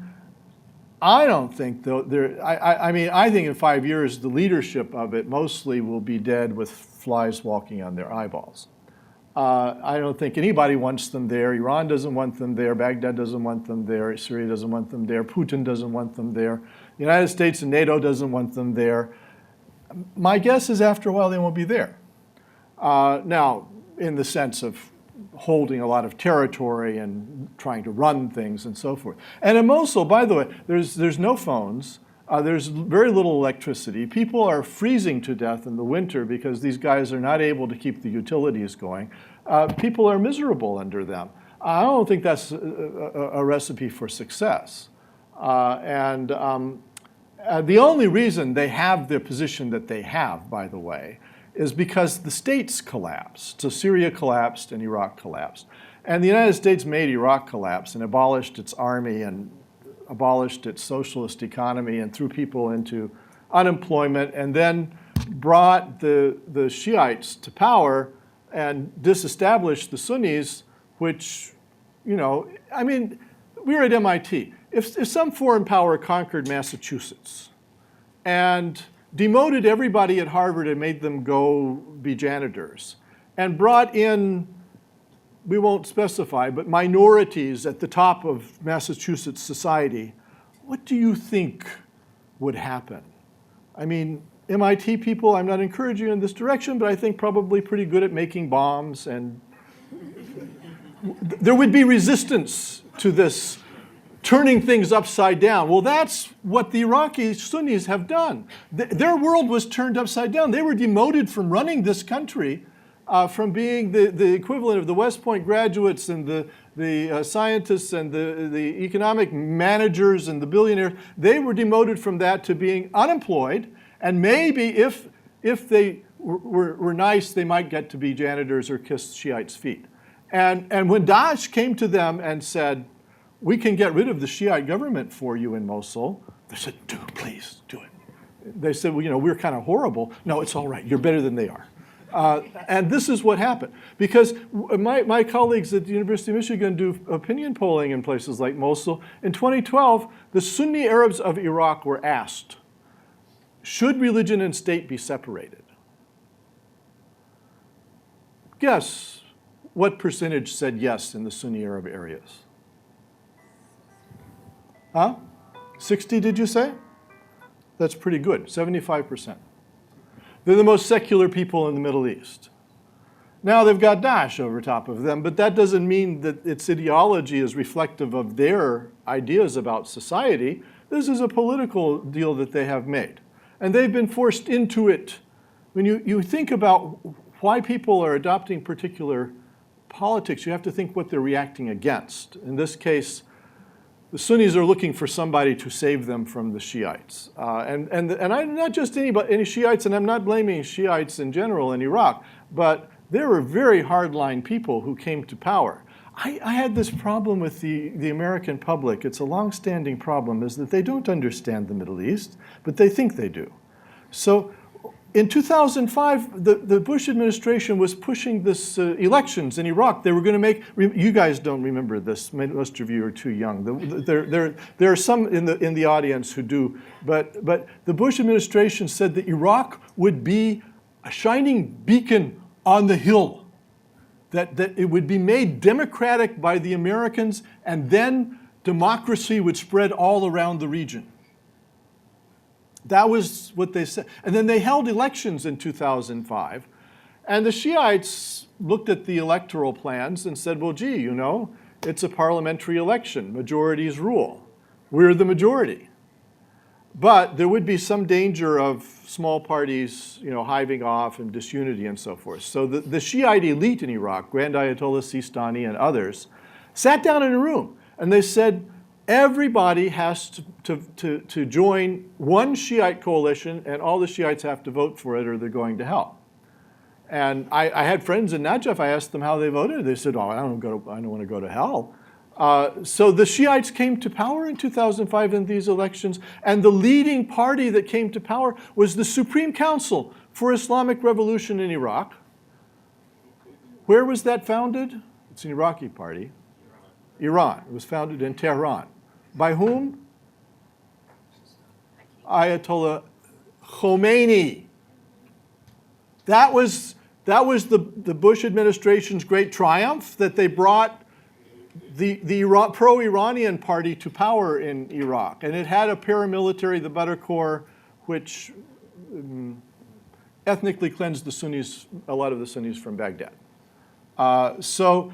I don't think though I think in 5 years the leadership of it mostly will be dead with flies walking on their eyeballs. I don't think anybody wants them there. Iran doesn't want them there. Baghdad doesn't want them there. Syria doesn't want them there. Putin doesn't want them there. The United States and NATO doesn't want them there. My guess is after a while they won't be there. Now, in the sense of holding a lot of territory and trying to run things and so forth. And in Mosul, by the way, there's no phones. There's very little electricity. People are freezing to death in the winter because these guys are not able to keep the utilities going. People are miserable under them. I don't think that's a recipe for success. The only reason they have the position that they have, by the way, is because the states collapsed. So Syria collapsed and Iraq collapsed. And the United States made Iraq collapse and abolished its army and abolished its socialist economy and threw people into unemployment, and then brought the Shiites to power and disestablished the Sunnis, which, you know, I mean, we were at MIT. If some foreign power conquered Massachusetts and demoted everybody at Harvard and made them go be janitors, and brought in, we won't specify, but minorities at the top of Massachusetts society, what do you think would happen? I mean, MIT people, I'm not encouraging you in this direction, but I think probably pretty good at making bombs, and there would be resistance to this turning things upside down. Well, that's what the Iraqi Sunnis have done. Their world was turned upside down. They were demoted from running this country, from being the equivalent of the West Point graduates and the scientists and the economic managers and the billionaires. They were demoted from that to being unemployed, and maybe if they were nice, they might get to be janitors or kiss Shiites' feet. And when Daesh came to them and said, we can get rid of the Shiite government for you in Mosul, they said, please, do it. They said, well, you know, we're kind of horrible. No, it's all right. You're better than they are. And this is what happened. Because my colleagues at the University of Michigan do opinion polling in places like Mosul. In 2012, the Sunni Arabs of Iraq were asked, should religion and state be separated? Guess what percentage said yes in the Sunni Arab areas? Huh? 60, did you say? That's pretty good, 75%. They're the most secular people in the Middle East. Now they've got Daesh over top of them, but that doesn't mean that its ideology is reflective of their ideas about society. This is a political deal that they have made. And they've been forced into it. When you think about why people are adopting particular politics, you have to think what they're reacting against. In this case, the Sunnis are looking for somebody to save them from the Shiites. And I'm not just any Shiites, and I'm not blaming Shiites in general in Iraq, but there were very hardline people who came to power. I had this problem with the American public. It's a long-standing problem, is that they don't understand the Middle East, but they think they do. So in 2005, the Bush administration was pushing this elections in Iraq. They were going to make, you guys don't remember this, most of you are too young. There are some in the audience who do, but the Bush administration said that Iraq would be a shining beacon on the hill, that it would be made democratic by the Americans, and then democracy would spread all around the region. That was what they said. And then they held elections in 2005. And the Shiites looked at the electoral plans and said, well, gee, you know, it's a parliamentary election. Majorities rule. We're the majority. But there would be some danger of small parties, you know, hiving off and disunity and so forth. So the Shiite elite in Iraq, Grand Ayatollah Sistani and others, sat down in a room and they said, everybody has to join one Shiite coalition, and all the Shiites have to vote for it or they're going to hell. And I had friends in Najaf. I asked them how they voted. They said, oh, I don't want to go to hell. So the Shiites came to power in 2005 in these elections, and the leading party that came to power was the Supreme Council for Islamic Revolution in Iraq. Where was that founded? It's an Iraqi party. Iran. It was founded in Tehran. By whom? Ayatollah Khomeini. That was the Bush administration's great triumph, that they brought the pro-Iranian party to power in Iraq. And it had a paramilitary, the Badr Corps, which ethnically cleansed the Sunnis, a lot of the Sunnis from Baghdad. So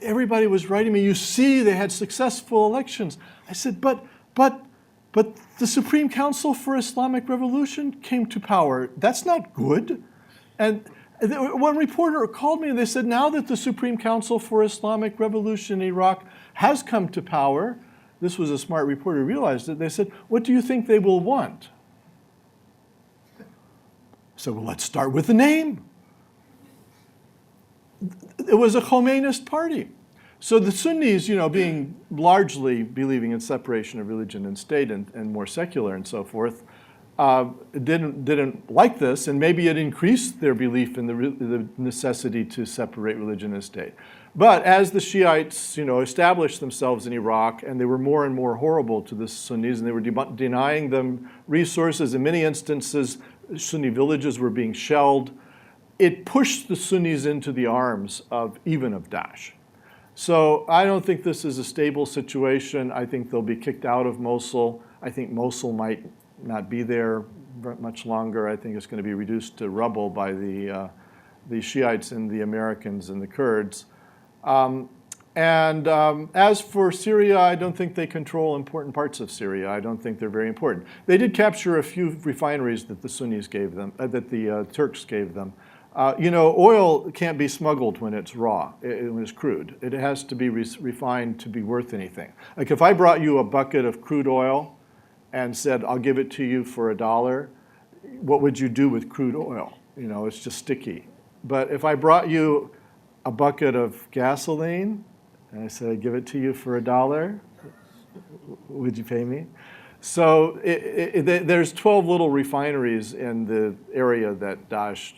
everybody was writing me, you see, they had successful elections. I said, but But the Supreme Council for Islamic Revolution came to power. That's not good. And one reporter called me and they said, now that the Supreme Council for Islamic Revolution in Iraq has come to power, this was a smart reporter who realized it, they said, what do you think they will want? So, well, let's start with the name. It was a Khomeinist party. So the Sunnis, being largely believing in separation of religion and state and more secular and so forth, didn't like this, and maybe it increased their belief in the necessity to separate religion and state. But as the Shiites, established themselves in Iraq, and they were more and more horrible to the Sunnis, and they were denying them resources. In many instances, Sunni villages were being shelled. It pushed the Sunnis into the arms of Daesh. So I don't think this is a stable situation. I think they'll be kicked out of Mosul. I think Mosul might not be there much longer. I think it's going to be reduced to rubble by the Shiites and the Americans and the Kurds. As for Syria, I don't think they control important parts of Syria. I don't think they're very important. They did capture a few refineries that the Sunnis gave them, that the Turks gave them. Oil can't be smuggled when it's raw, when it's crude. It has to be refined to be worth anything. Like if I brought you a bucket of crude oil and said, I'll give it to you for $1, what would you do with crude oil? It's just sticky. But if I brought you a bucket of gasoline and I said, I'd give it to you for $1, would you pay me? So there's 12 little refineries in the area that Daesh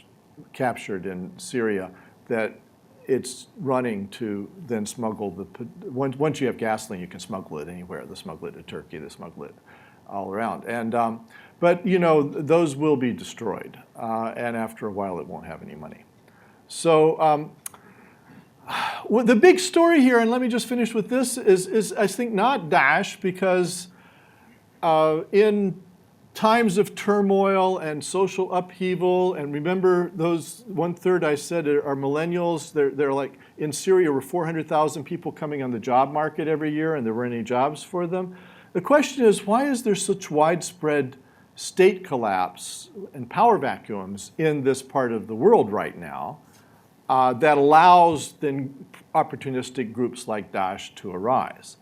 captured in Syria that it's running to then smuggle once you have gasoline, you can smuggle it anywhere. They smuggle it to Turkey, they smuggle it all around. But those will be destroyed, and after a while it won't have any money. So the big story here, and let me just finish with this, is I think not Daesh, because in times of turmoil and social upheaval, and remember those 1/3 I said are millennials. They're like, in Syria were 400,000 people coming on the job market every year, and there weren't any jobs for them. The question is, why is there such widespread state collapse and power vacuums in this part of the world right now that allows then opportunistic groups like Daesh to arise?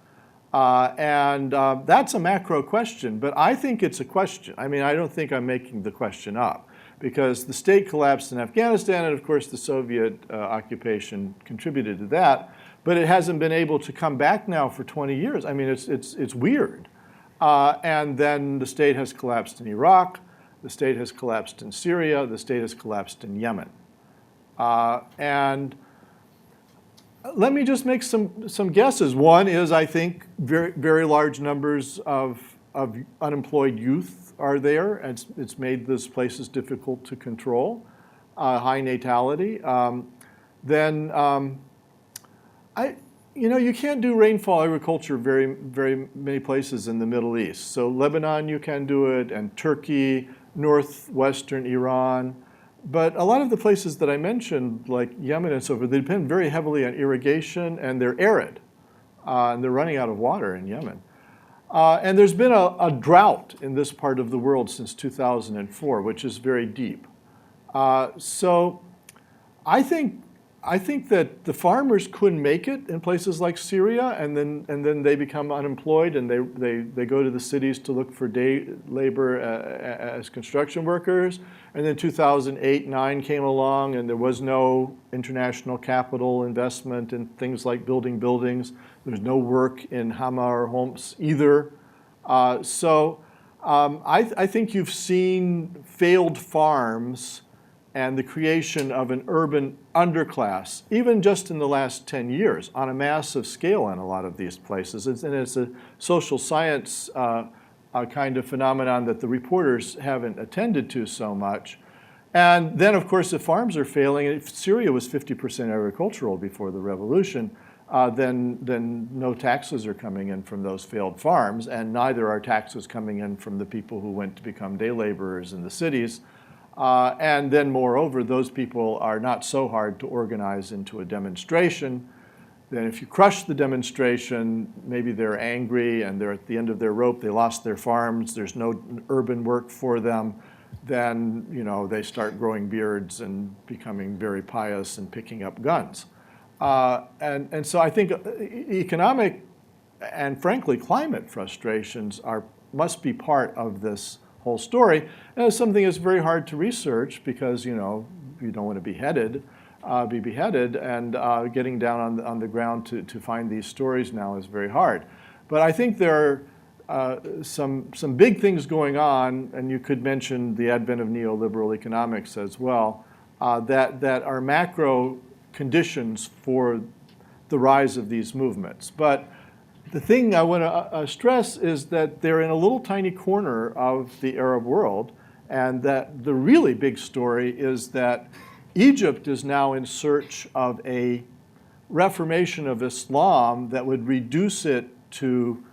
That's a macro question, but I think it's a question. I mean, I don't think I'm making the question up, because the state collapsed in Afghanistan, and of course the Soviet occupation contributed to that, but it hasn't been able to come back now for 20 years. I mean, it's weird. And then the state has collapsed in Iraq, the state has collapsed in Syria, the state has collapsed in Yemen. And let me just make some guesses. One is, I think, very, very large numbers of unemployed youth are there, and it's made those places difficult to control, high natality. You can't do rainfall agriculture very, very many places in the Middle East. So Lebanon, you can do it, and Turkey, northwestern Iran. But a lot of the places that I mentioned, like Yemen and so forth, they depend very heavily on irrigation, and they're arid. And they're running out of water in Yemen. And there's been a drought in this part of the world since 2004, which is very deep. So I think that the farmers couldn't make it in places like Syria, and then they become unemployed, and they go to the cities to look for day labor as construction workers. And then 2008-9 came along, and there was no international capital investment in things like building buildings. There's no work in Hama or Homs either. I think you've seen failed farms and the creation of an urban underclass, even just in the last 10 years, on a massive scale in a lot of these places. And it's a social science kind of phenomenon that the reporters haven't attended to so much. And then, of course, if farms are failing, if Syria was 50% agricultural before the revolution, then no taxes are coming in from those failed farms, and neither are taxes coming in from the people who went to become day laborers in the cities. And then, moreover, those people are not so hard to organize into a demonstration. then if you crush the demonstration, maybe they're angry and they're at the end of their rope, they lost their farms, there's no urban work for them, then they start growing beards and becoming very pious and picking up guns. And so I think economic and frankly climate frustrations must be part of this whole story. And it's something that's very hard to research because you don't want to be beheaded, and getting down on the ground to find these stories now is very hard. But I think there are some big things going on, and you could mention the advent of neoliberal economics as well, that are macro conditions for the rise of these movements. But the thing I want to stress is that they're in a little tiny corner of the Arab world, and that the really big story is that Egypt is now in search of a reformation of Islam that would reduce it to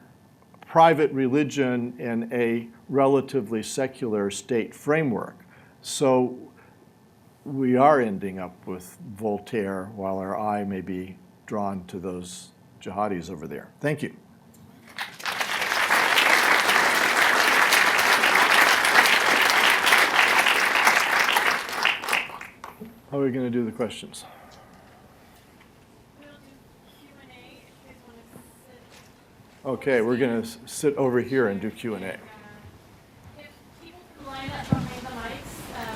private religion in a relatively secular state framework. So we are ending up with Voltaire while our eye may be drawn to those jihadis over there. Thank you. How are we going to do the questions? We'll do Q&A if you guys want to sit. Okay, we're going to sit over here and do Q&A. If people can line up behind the mics,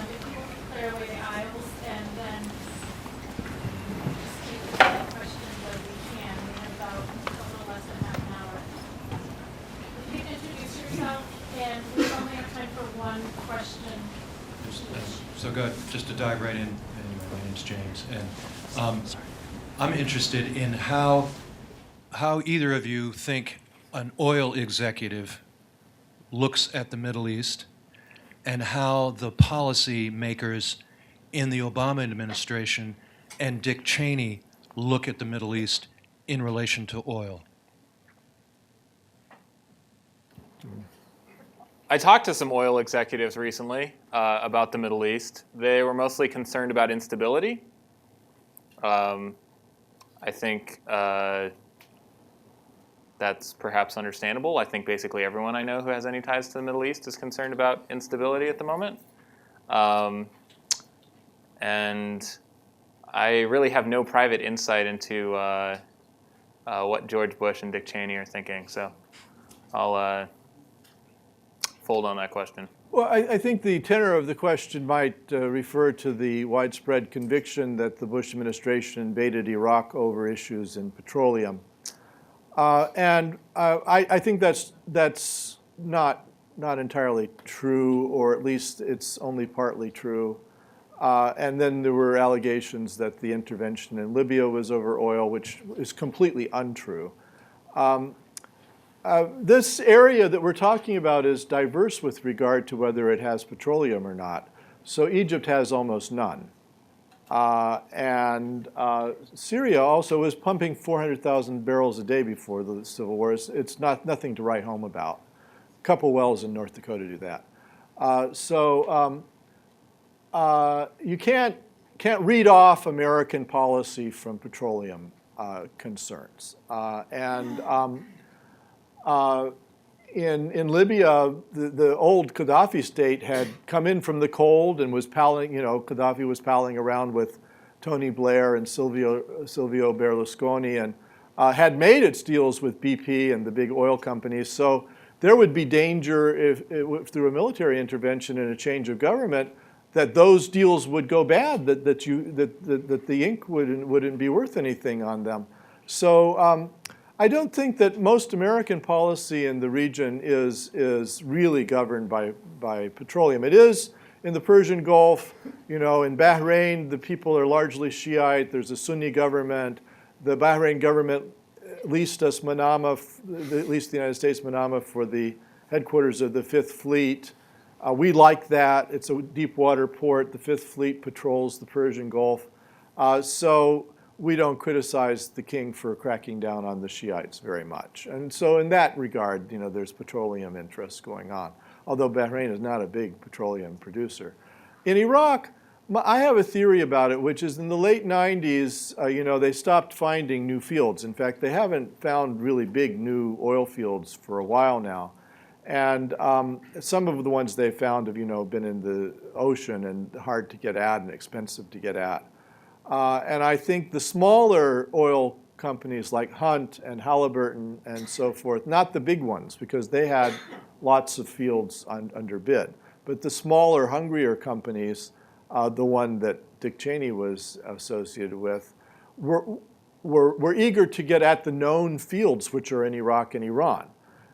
if people can clear away the aisles, and then just keep as many questions as we can. We have about a little less than half an hour. If you can introduce yourself, and we only have time for one question each. So good. Just to dive right in, anyway, my name's James, and I'm interested in how either of you think an oil executive looks at the Middle East, and how the policy makers in the Obama administration and Dick Cheney look at the Middle East in relation to oil. I talked to some oil executives recently about the Middle East. They were mostly concerned about instability. I think that's perhaps understandable. I think basically everyone I know who has any ties to the Middle East is concerned about instability at the moment. And I really have no private insight into what George Bush and Dick Cheney are thinking. So I'll fold on that question. Well, I think the tenor of the question might refer to the widespread conviction that the Bush administration invaded Iraq over issues in petroleum. And I think that's not entirely true, or at least it's only partly true. And then there were allegations that the intervention in Libya was over oil, which is completely untrue. This area that we're talking about is diverse with regard to whether it has petroleum or not. So Egypt has almost none. And Syria also was pumping 400,000 barrels a day before the civil war. It's nothing to write home about. A couple wells in North Dakota do that. You can't read off American policy from petroleum concerns. In Libya, the old Gaddafi state had come in from the cold and was palling, Gaddafi was palling around with Tony Blair and Silvio Berlusconi, and had made its deals with BP and the big oil companies. So there would be danger if through a military intervention and a change of government, that those deals would go bad, that the ink wouldn't be worth anything on them. So I don't think that most American policy in the region is really governed by petroleum. It is in the Persian Gulf. In Bahrain, the people are largely Shiite. There's a Sunni government. The Bahrain government leased us Manama, leased the United States Manama for the headquarters of the Fifth Fleet. We like that. It's a deep water port. The Fifth Fleet patrols the Persian Gulf. So we don't criticize the king for cracking down on the Shiites very much. And so in that regard, there's petroleum interests going on, although Bahrain is not a big petroleum producer. In Iraq, I have a theory about it, which is in the late 90s, they stopped finding new fields. In fact, they haven't found really big new oil fields for a while now. And some of the ones they found have, been in the ocean and hard to get at and expensive to get at. And I think the smaller oil companies like Hunt and Halliburton and so forth, not the big ones, because they had lots of fields under bid, but the smaller, hungrier companies, the one that Dick Cheney was associated with, were eager to get at the known fields, which are in Iraq and Iran.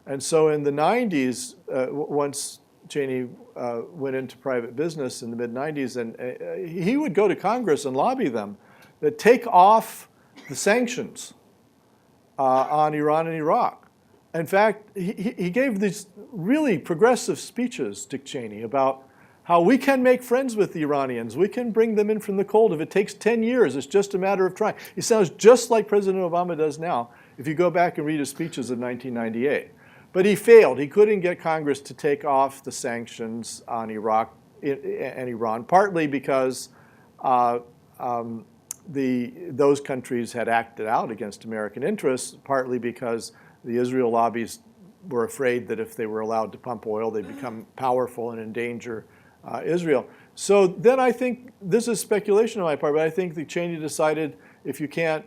And so in the 90s, once Cheney went into private business in the mid-90s, and he would go to Congress and lobby them that take off the sanctions on Iran and Iraq. In fact, he gave these really progressive speeches, Dick Cheney, about how we can make friends with the Iranians. We can bring them in from the cold. If it takes 10 years, it's just a matter of trying. He sounds just like President Obama does now, if you go back and read his speeches of 1998. But he failed. He couldn't get Congress to take off the sanctions on Iraq and Iran, partly because those countries had acted out against American interests, partly because the Israel lobbies were afraid that if they were allowed to pump oil, they'd become powerful and endanger Israel. So then I think, this is speculation on my part, but I think that Cheney decided if you can't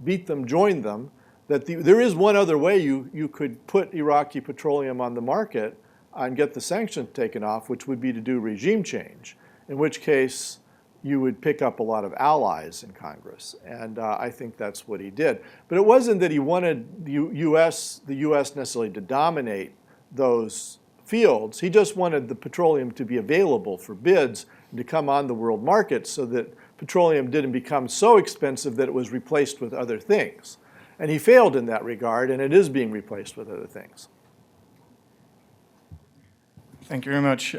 beat them, join them, that there is one other way you could put Iraqi petroleum on the market and get the sanctions taken off, which would be to do regime change, in which case you would pick up a lot of allies in Congress. And I think that's what he did. But it wasn't that he wanted the U.S. necessarily to dominate those fields. He just wanted the petroleum to be available for bids and to come on the world market so that petroleum didn't become so expensive that it was replaced with other things. And he failed in that regard, and it is being replaced with other things. Thank you very much.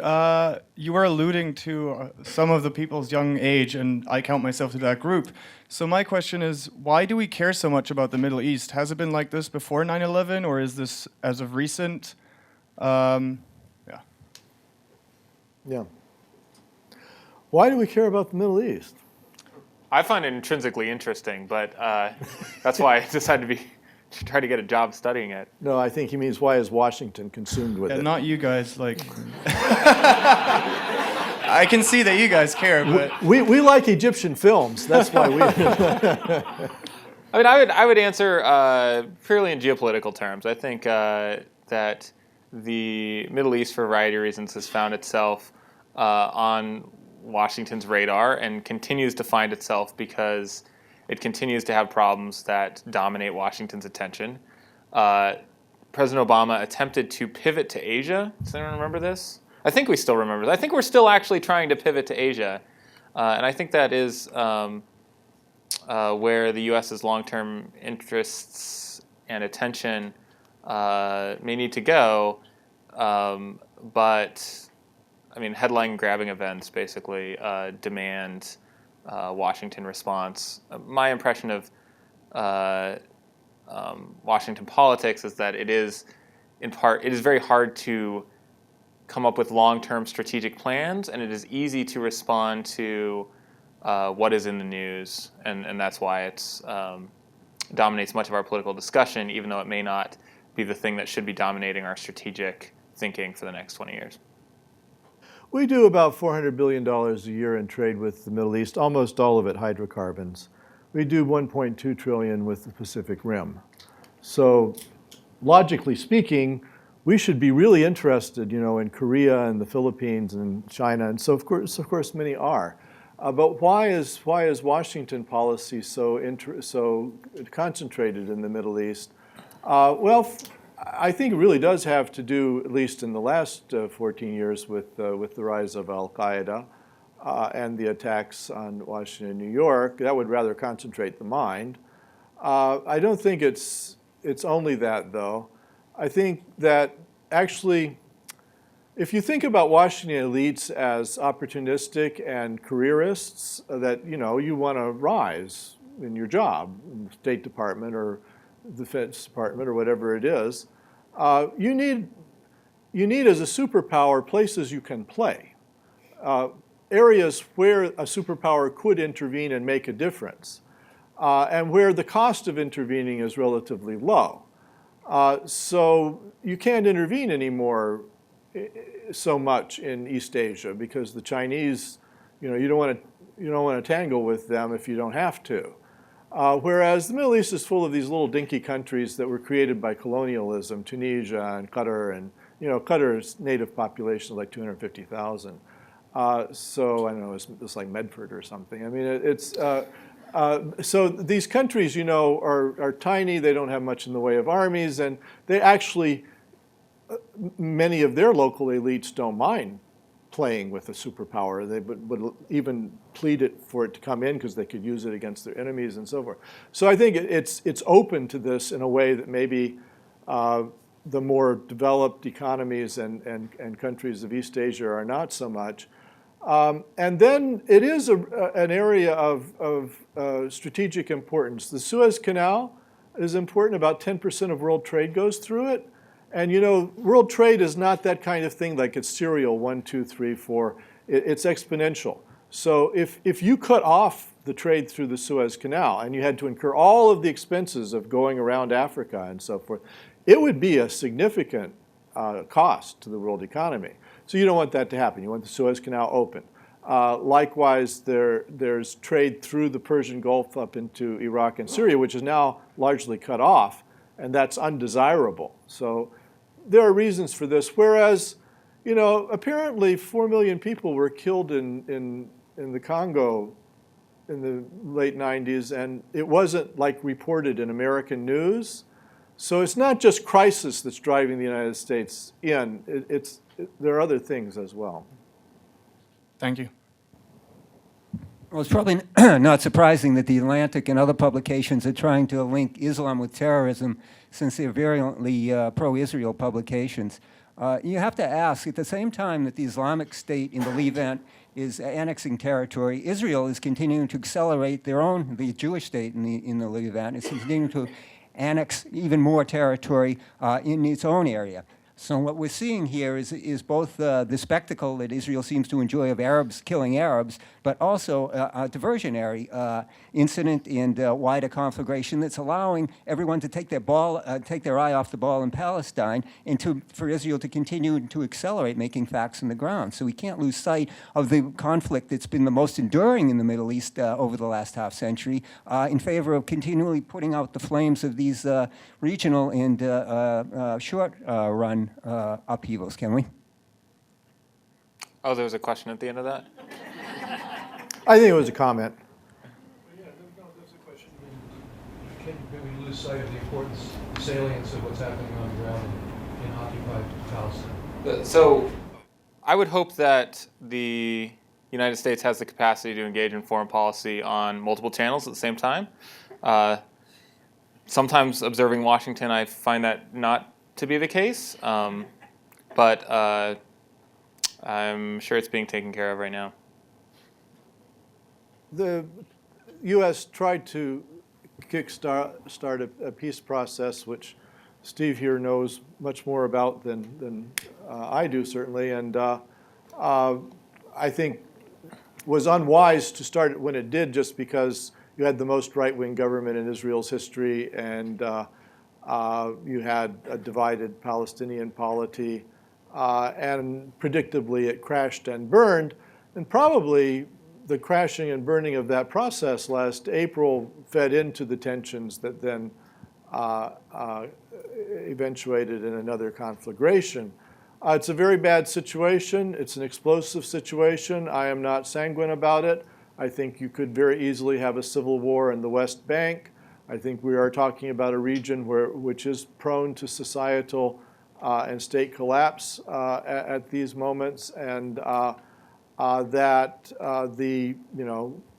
You were alluding to some of the people's young age, and I count myself to that group. So my question is, why do we care so much about the Middle East? Has it been like this before 9/11, or is this as of recent? Yeah. Why do we care about the Middle East? I find it intrinsically interesting, but that's why I decided to try to get a job studying it. No, I think he means why is Washington consumed with it? Not you guys, like... I can see that you guys care, but... We like Egyptian films. That's why we... I mean, I would answer purely in geopolitical terms. I think that the Middle East, for a variety of reasons, has found itself on Washington's radar and continues to find itself because it continues to have problems that dominate Washington's attention. President Obama attempted to pivot to Asia. Does anyone remember this? I think we still remember that. I think we're still actually trying to pivot to Asia. And I think that is where the U.S.'s long-term interests and attention may need to go. But I mean, headline-grabbing events basically demand Washington response. My impression of Washington politics is that it is very hard to come up with long-term strategic plans, and it is easy to respond to what is in the news, and that's why it dominates much of our political discussion, even though it may not be the thing that should be dominating our strategic thinking for the next 20 years. We do about $400 billion a year in trade with the Middle East, almost all of it hydrocarbons. We do $1.2 trillion with the Pacific Rim. So logically speaking, we should be really interested, in Korea and the Philippines and China, and so of course many are. But why is Washington policy so concentrated in the Middle East? Well, I think it really does have to do, at least in the last 14 years, with the rise of al-Qaeda and the attacks on Washington and New York. That would rather concentrate the mind. I don't think it's only that, though. I think that actually, if you think about Washington elites as opportunistic and careerists, that you want to rise in your job, in the State Department or the Defense Department or whatever it is, you need as a superpower places you can play. areas where a superpower could intervene and make a difference, and where the cost of intervening is relatively low. So you can't intervene anymore so much in East Asia because the Chinese, you don't want to tangle with them if you don't have to. Whereas the Middle East is full of these little dinky countries that were created by colonialism, Tunisia and Qatar, and Qatar's native population is like 250,000. So I don't know, it's like Medford or something. I mean, so these countries, are tiny. They don't have much in the way of armies, and they actually, many of their local elites don't mind playing with a superpower. They would even plead for it to come in because they could use it against their enemies and so forth. So I think it's open to this in a way that maybe the more developed economies and countries of East Asia are not so much. And then it is an area of strategic importance. The Suez Canal is important. About 10% of world trade goes through it. And world trade is not that kind of thing like it's serial 1, 2, 3, 4. It's exponential. So if you cut off the trade through the Suez Canal and you had to incur all of the expenses of going around Africa and so forth, it would be a significant cost to the world economy. So you don't want that to happen. You want the Suez Canal open. Likewise, there's trade through the Persian Gulf up into Iraq and Syria, which is now largely cut off, and that's undesirable. So there are reasons for this. Whereas, apparently 4 million people were killed in the Congo in the late 90s, and it wasn't like reported in American news. So it's not just crisis that's driving the United States in. There are other things as well. Thank you. Well, it's probably not surprising that the Atlantic and other publications are trying to link Islam with terrorism, since they're virulently pro-Israel publications. You have to ask, at the same time that the Islamic State in the Levant is annexing territory, Israel is continuing to accelerate the Jewish state in the Levant is continuing to annex even more territory in its own area. So what we're seeing here is both the spectacle that Israel seems to enjoy of Arabs killing Arabs, but also a diversionary incident and wider conflagration that's allowing everyone to take their eye off the ball in Palestine, and for Israel to continue to accelerate making facts in the ground. So we can't lose sight of the conflict that's been the most enduring in the Middle East over the last half century in favor of continually putting out the flames of these regional and short-run upheavals, can we? Oh, there was a question at the end of that? I think it was a comment. Yeah, no, that's a question. Can we lose sight of the importance, salience of what's happening on the ground in occupied Palestine? So I would hope that the United States has the capacity to engage in foreign policy on multiple channels at the same time. Sometimes observing Washington, I find that not to be the case, but I'm sure it's being taken care of right now. The U.S. tried to start a peace process, which Steve here knows much more about than I do, certainly, and I think was unwise to start it when it did, just because you had the most right-wing government in Israel's history, and you had a divided Palestinian polity, and predictably it crashed and burned. And probably the crashing and burning of that process last April fed into the tensions that then eventuated in another conflagration. It's a very bad situation. It's an explosive situation. I am not sanguine about it. I think you could very easily have a civil war in the West Bank. I think we are talking about a region which is prone to societal and state collapse at these moments, and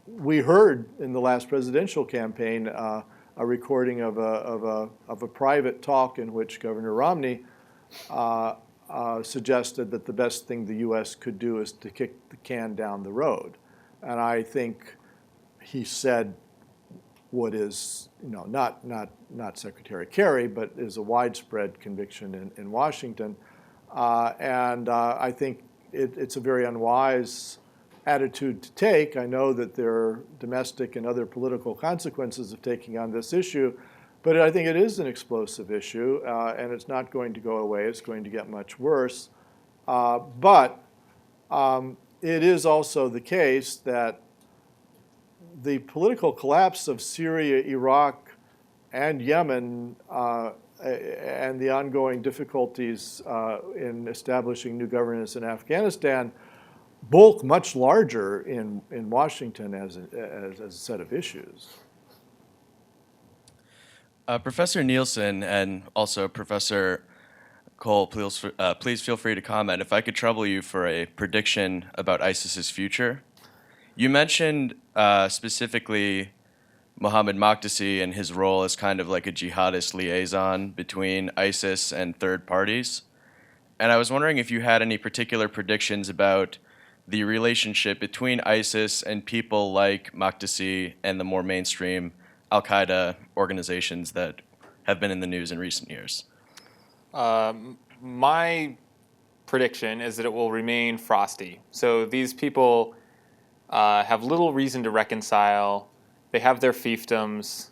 we heard in the last presidential campaign a recording of a private talk in which Governor Romney suggested that the best thing the U.S. could do is to kick the can down the road, and I think he said what is, not Secretary Kerry, but is a widespread conviction in Washington. And I think it's a very unwise attitude to take. I know that there are domestic and other political consequences of taking on this issue, but I think it is an explosive issue, and it's not going to go away. It's going to get much worse. But it is also the case that the political collapse of Syria, Iraq, and Yemen, and the ongoing difficulties in establishing new governance in Afghanistan, bulk much larger in Washington as a set of issues. Professor Nielsen and also Professor Cole, please feel free to comment. If I could trouble you for a prediction about ISIS's future. You mentioned specifically Mohammed Makdisi and his role as kind of like a jihadist liaison between ISIS and third parties. And I was wondering if you had any particular predictions about the relationship between ISIS and people like Makdisi and the more mainstream al-Qaeda organizations that have been in the news in recent years. My prediction is that it will remain frosty. So these people have little reason to reconcile. They have their fiefdoms,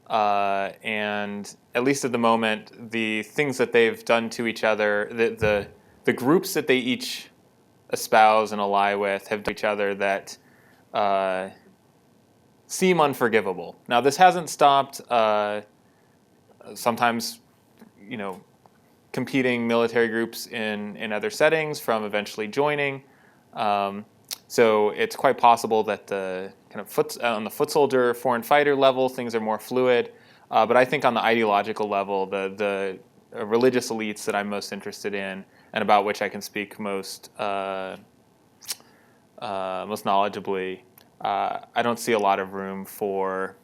and at least at the moment, the things that they've done to each other, the groups that they each espouse and ally with have done to each other that seem unforgivable. Now, this hasn't stopped sometimes, competing military groups in other settings from eventually joining. So it's quite possible that the kind of on the foot soldier, foreign fighter level, things are more fluid. But I think on the ideological level, the religious elites that I'm most interested in and about which I can speak most knowledgeably, I don't see a lot of room for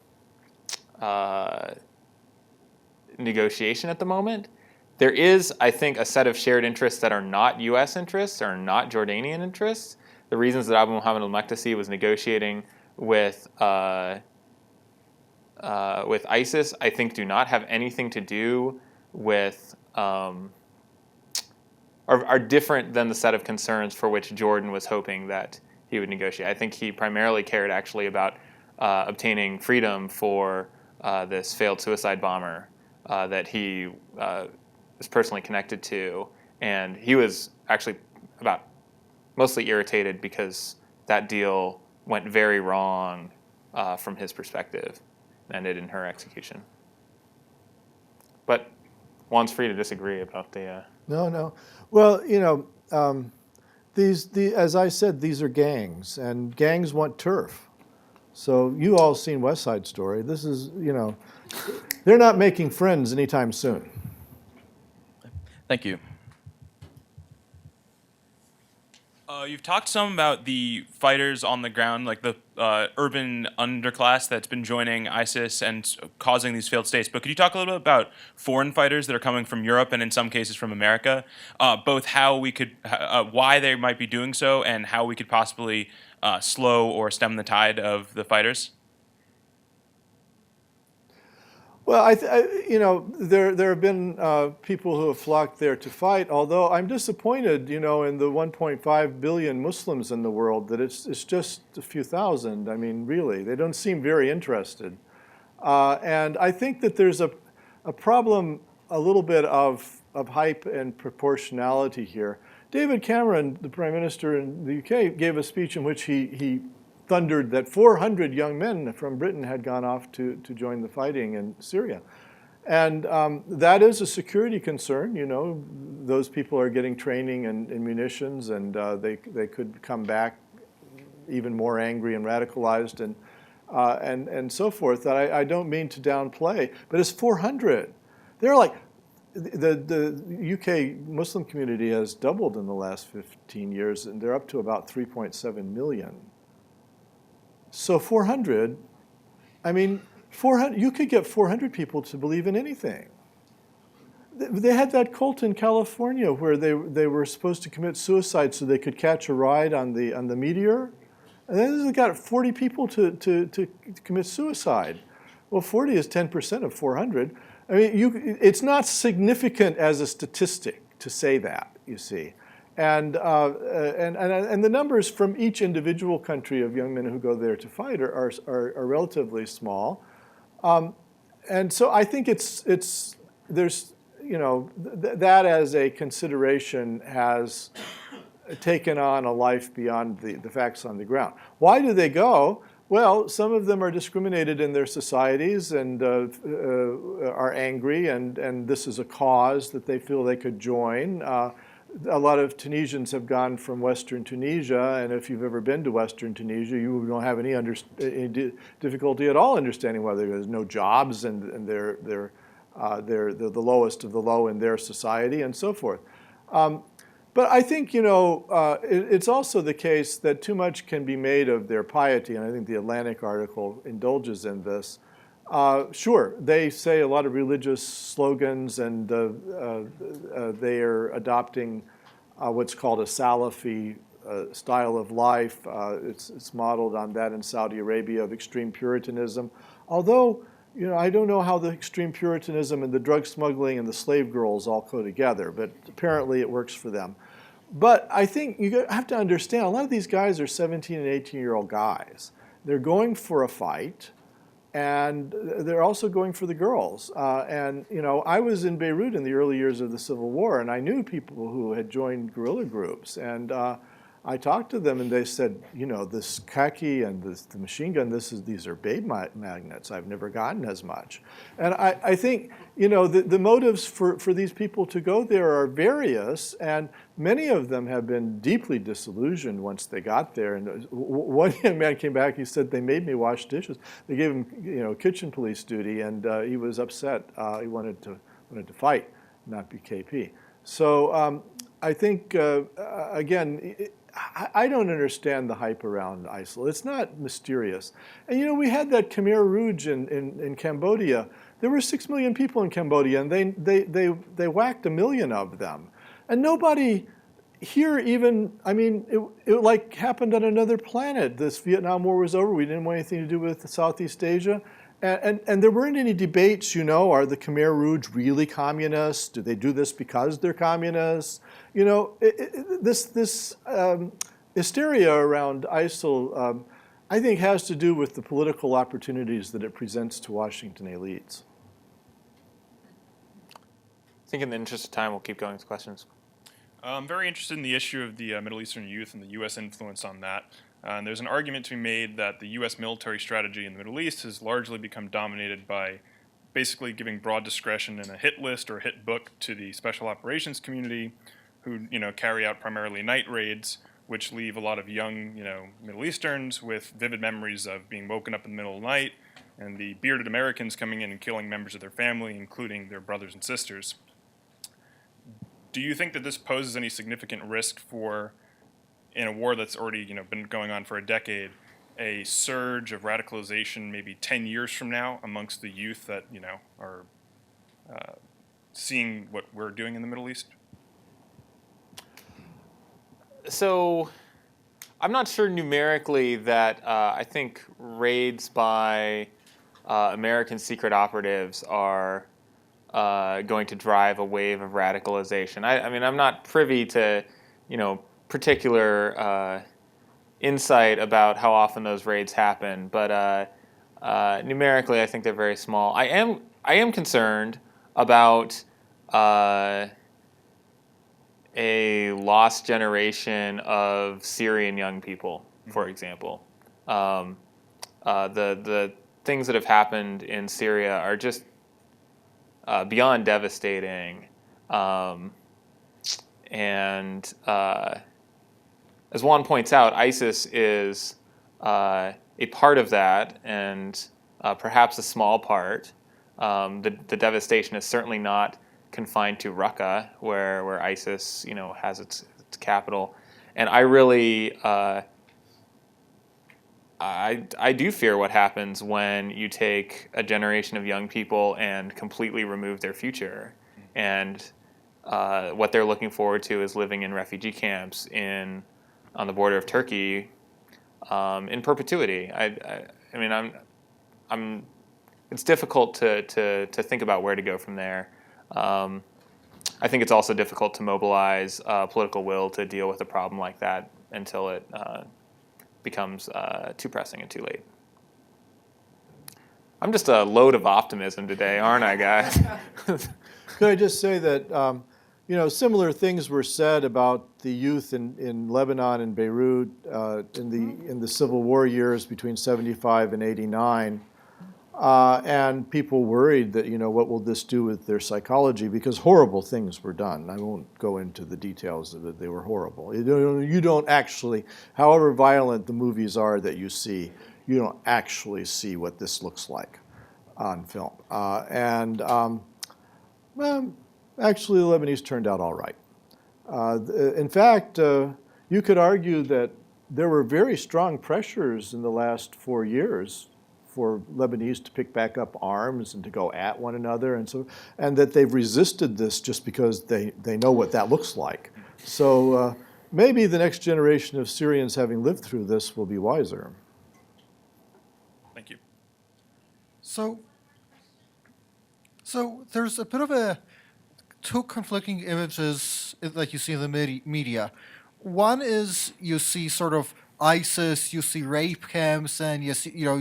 negotiation at the moment. There is, I think, a set of shared interests that are not U.S. interests, or not Jordanian interests. The reasons that Abu Muhammad al-Makdisi was negotiating with ISIS, I think, do not have anything to do with, are different than the set of concerns for which Jordan was hoping that he would negotiate. I think he primarily cared actually about obtaining freedom for this failed suicide bomber that he was personally connected to. And he was actually mostly irritated because that deal went very wrong from his perspective and ended in her execution. But Juan's free to disagree about the... No. Well, as I said, these are gangs, and gangs want turf. So you all seen West Side Story. This is, they're not making friends anytime soon. Thank you. You've talked some about the fighters on the ground, like the urban underclass that's been joining ISIS and causing these failed states. But could you talk a little bit about foreign fighters that are coming from Europe and in some cases from America, both how we could, why they might be doing so, and how we could possibly slow or stem the tide of the fighters? Well, there have been people who have flocked there to fight, although I'm disappointed, in the 1.5 billion Muslims in the world, that it's just a few thousand. I mean, really, they don't seem very interested. And I think that there's a problem, a little bit of hype and proportionality here. David Cameron, the Prime Minister in the UK, gave a speech in which he thundered that 400 young men from Britain had gone off to join the fighting in Syria. And that is a security concern. Those people are getting training and munitions, and they could come back even more angry and radicalized and so forth. That I don't mean to downplay, but it's 400. They're like, the UK Muslim community has doubled in the last 15 years, and they're up to about 3.7 million. So 400, you could get 400 people to believe in anything. They had that cult in California where they were supposed to commit suicide so they could catch a ride on the Meteor. And then they got 40 people to commit suicide. Well, 40 is 10% of 400. It's not significant as a statistic to say that, you see. And the numbers from each individual country of young men who go there to fight are relatively small. And so I think there's, that as a consideration has taken on a life beyond the facts on the ground. Why do they go? Well, some of them are discriminated in their societies and are angry, and this is a cause that they feel they could join. A lot of Tunisians have gone from Western Tunisia, and if you've ever been to Western Tunisia, you don't have any difficulty at all understanding why there's no jobs, and they're the lowest of the low in their society, and so forth. But I think, it's also the case that too much can be made of their piety, and I think the Atlantic article indulges in this. Sure, they say a lot of religious slogans, and they are adopting what's called a Salafi style of life. It's modeled on that in Saudi Arabia of extreme Puritanism. Although, I don't know how the extreme Puritanism and the drug smuggling and the slave girls all go together, but apparently it works for them. But I think you have to understand, a lot of these guys are 17 and 18-year-old guys. They're going for a fight, and they're also going for the girls. I was in Beirut in the early years of the Civil War, and I knew people who had joined guerrilla groups. And I talked to them, and they said, this khaki and the machine gun, these are babe magnets. I've never gotten as much. And I think, the motives for these people to go there are various, and many of them have been deeply disillusioned once they got there. And one young man came back, he said, they made me wash dishes. They gave him, kitchen police duty, and he was upset. He wanted to fight, not be KP. So I think, again, I don't understand the hype around ISIL. It's not mysterious. And we had that Khmer Rouge in Cambodia. There were 6 million people in Cambodia, and they whacked 1 million of them. And nobody here even, it like happened on another planet. This Vietnam War was over. We didn't want anything to do with Southeast Asia. And there weren't any debates, are the Khmer Rouge really communists? Do they do this because they're communists? This hysteria around ISIL, I think, has to do with the political opportunities that it presents to Washington elites. I think in the interest of time, we'll keep going with questions. I'm very interested in the issue of the Middle Eastern youth and the U.S. influence on that. And there's an argument to be made that the U.S. military strategy in the Middle East has largely become dominated by basically giving broad discretion in a hit list or a hit book to the special operations community, who carry out primarily night raids, which leave a lot of young Middle Easterns with vivid memories of being woken up in the middle of the night, and the bearded Americans coming in and killing members of their family, including their brothers and sisters. Do you think that this poses any significant risk for, in a war that's already been going on for a decade, a surge of radicalization maybe 10 years from now amongst the youth that are seeing what we're doing in the Middle East? So I'm not sure numerically that I think raids by American secret operatives are going to drive a wave of radicalization. I'm not privy to, particular insight about how often those raids happen, but numerically, I think they're very small. I am concerned about a lost generation of Syrian young people, for example. The things that have happened in Syria are just beyond devastating. And as Juan points out, ISIS is a part of that, and perhaps a small part. The devastation is certainly not confined to Raqqa, where ISIS, has its capital. And I really, I do fear what happens when you take a generation of young people and completely remove their future, and what they're looking forward to is living in refugee camps on the border of Turkey in perpetuity. It's difficult to think about where to go from there. I think it's also difficult to mobilize political will to deal with a problem like that until it becomes too pressing and too late. I'm just a load of optimism today, aren't I, guys? Could I just say that similar things were said about the youth in Lebanon and Beirut in the Civil War years between 75 and 89. And people worried that, what will this do with their psychology? Because horrible things were done. I won't go into the details of it. They were horrible. You don't actually, however violent the movies are that you see, you don't actually see what this looks like on film. Actually, the Lebanese turned out all right. In fact, you could argue that there were very strong pressures in the last 4 years for Lebanese to pick back up arms and to go at one another, and that they've resisted this just because they know what that looks like. So maybe the next generation of Syrians, having lived through this, will be wiser. Thank you. So there's a bit of two conflicting images like you see in the media. One is you see sort of ISIS, you see rape camps, and you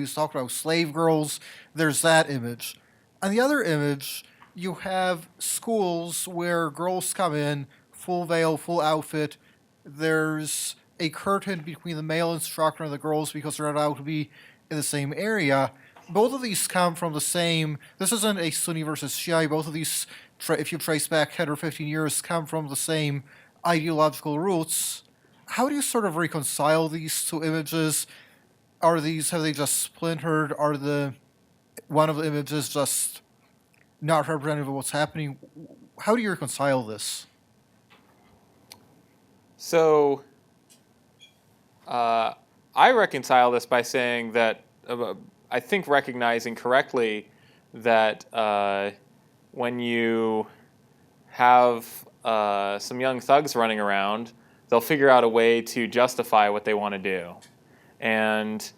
talk about slave girls. There's that image. And the other image, you have schools where girls come in, full veil, full outfit. There's a curtain between the male instructor and the girls because they're not allowed to be in the same area. Both of these come from the same, this isn't a Sunni versus Shia, both of these, if you trace back 10 or 15 years, come from the same ideological roots. How do you sort of reconcile these two images? Have they just splintered? One of the images just not representative of what's happening? How do you reconcile this? So I reconcile this by saying that I think recognizing correctly that when you have some young thugs running around, they'll figure out a way to justify what they want to do. And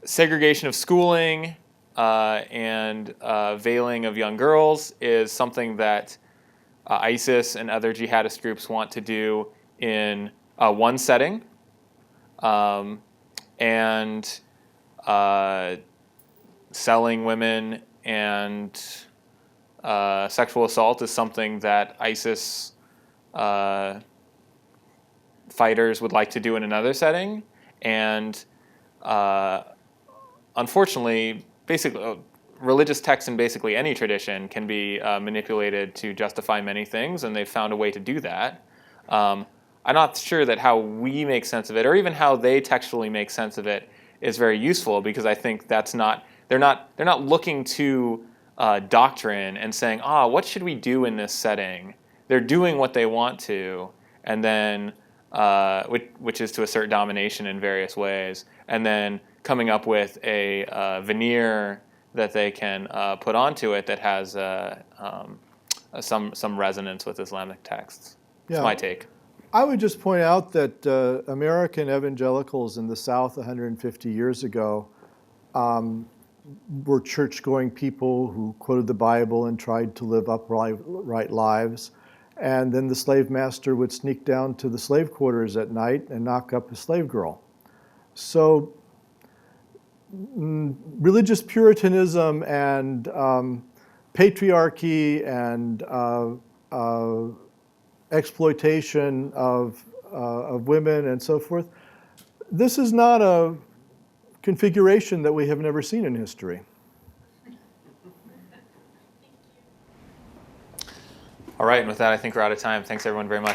segregation of schooling and veiling of young girls is something that ISIS and other jihadist groups want to do in one setting. And selling women and sexual assault is something that ISIS fighters would like to do in another setting. And unfortunately, basically, religious texts in basically any tradition can be manipulated to justify many things, and they've found a way to do that. I'm not sure that how we make sense of it, or even how they textually make sense of it, is very useful, because I think that's not, they're not looking to doctrine and saying, what should we do in this setting? They're doing what they want to, and then which is to assert domination in various ways, and then coming up with a veneer that they can put onto it that has some resonance with Islamic texts. That's my take. I would just point out that American evangelicals in the South 150 years ago were church-going people who quoted the Bible and tried to live upright lives. And then the slave master would sneak down to the slave quarters at night and knock up a slave girl. So religious Puritanism and patriarchy and exploitation of women and so forth, this is not a configuration that we have never seen in history. All right, and with that, I think we're out of time. Thanks, everyone, very much.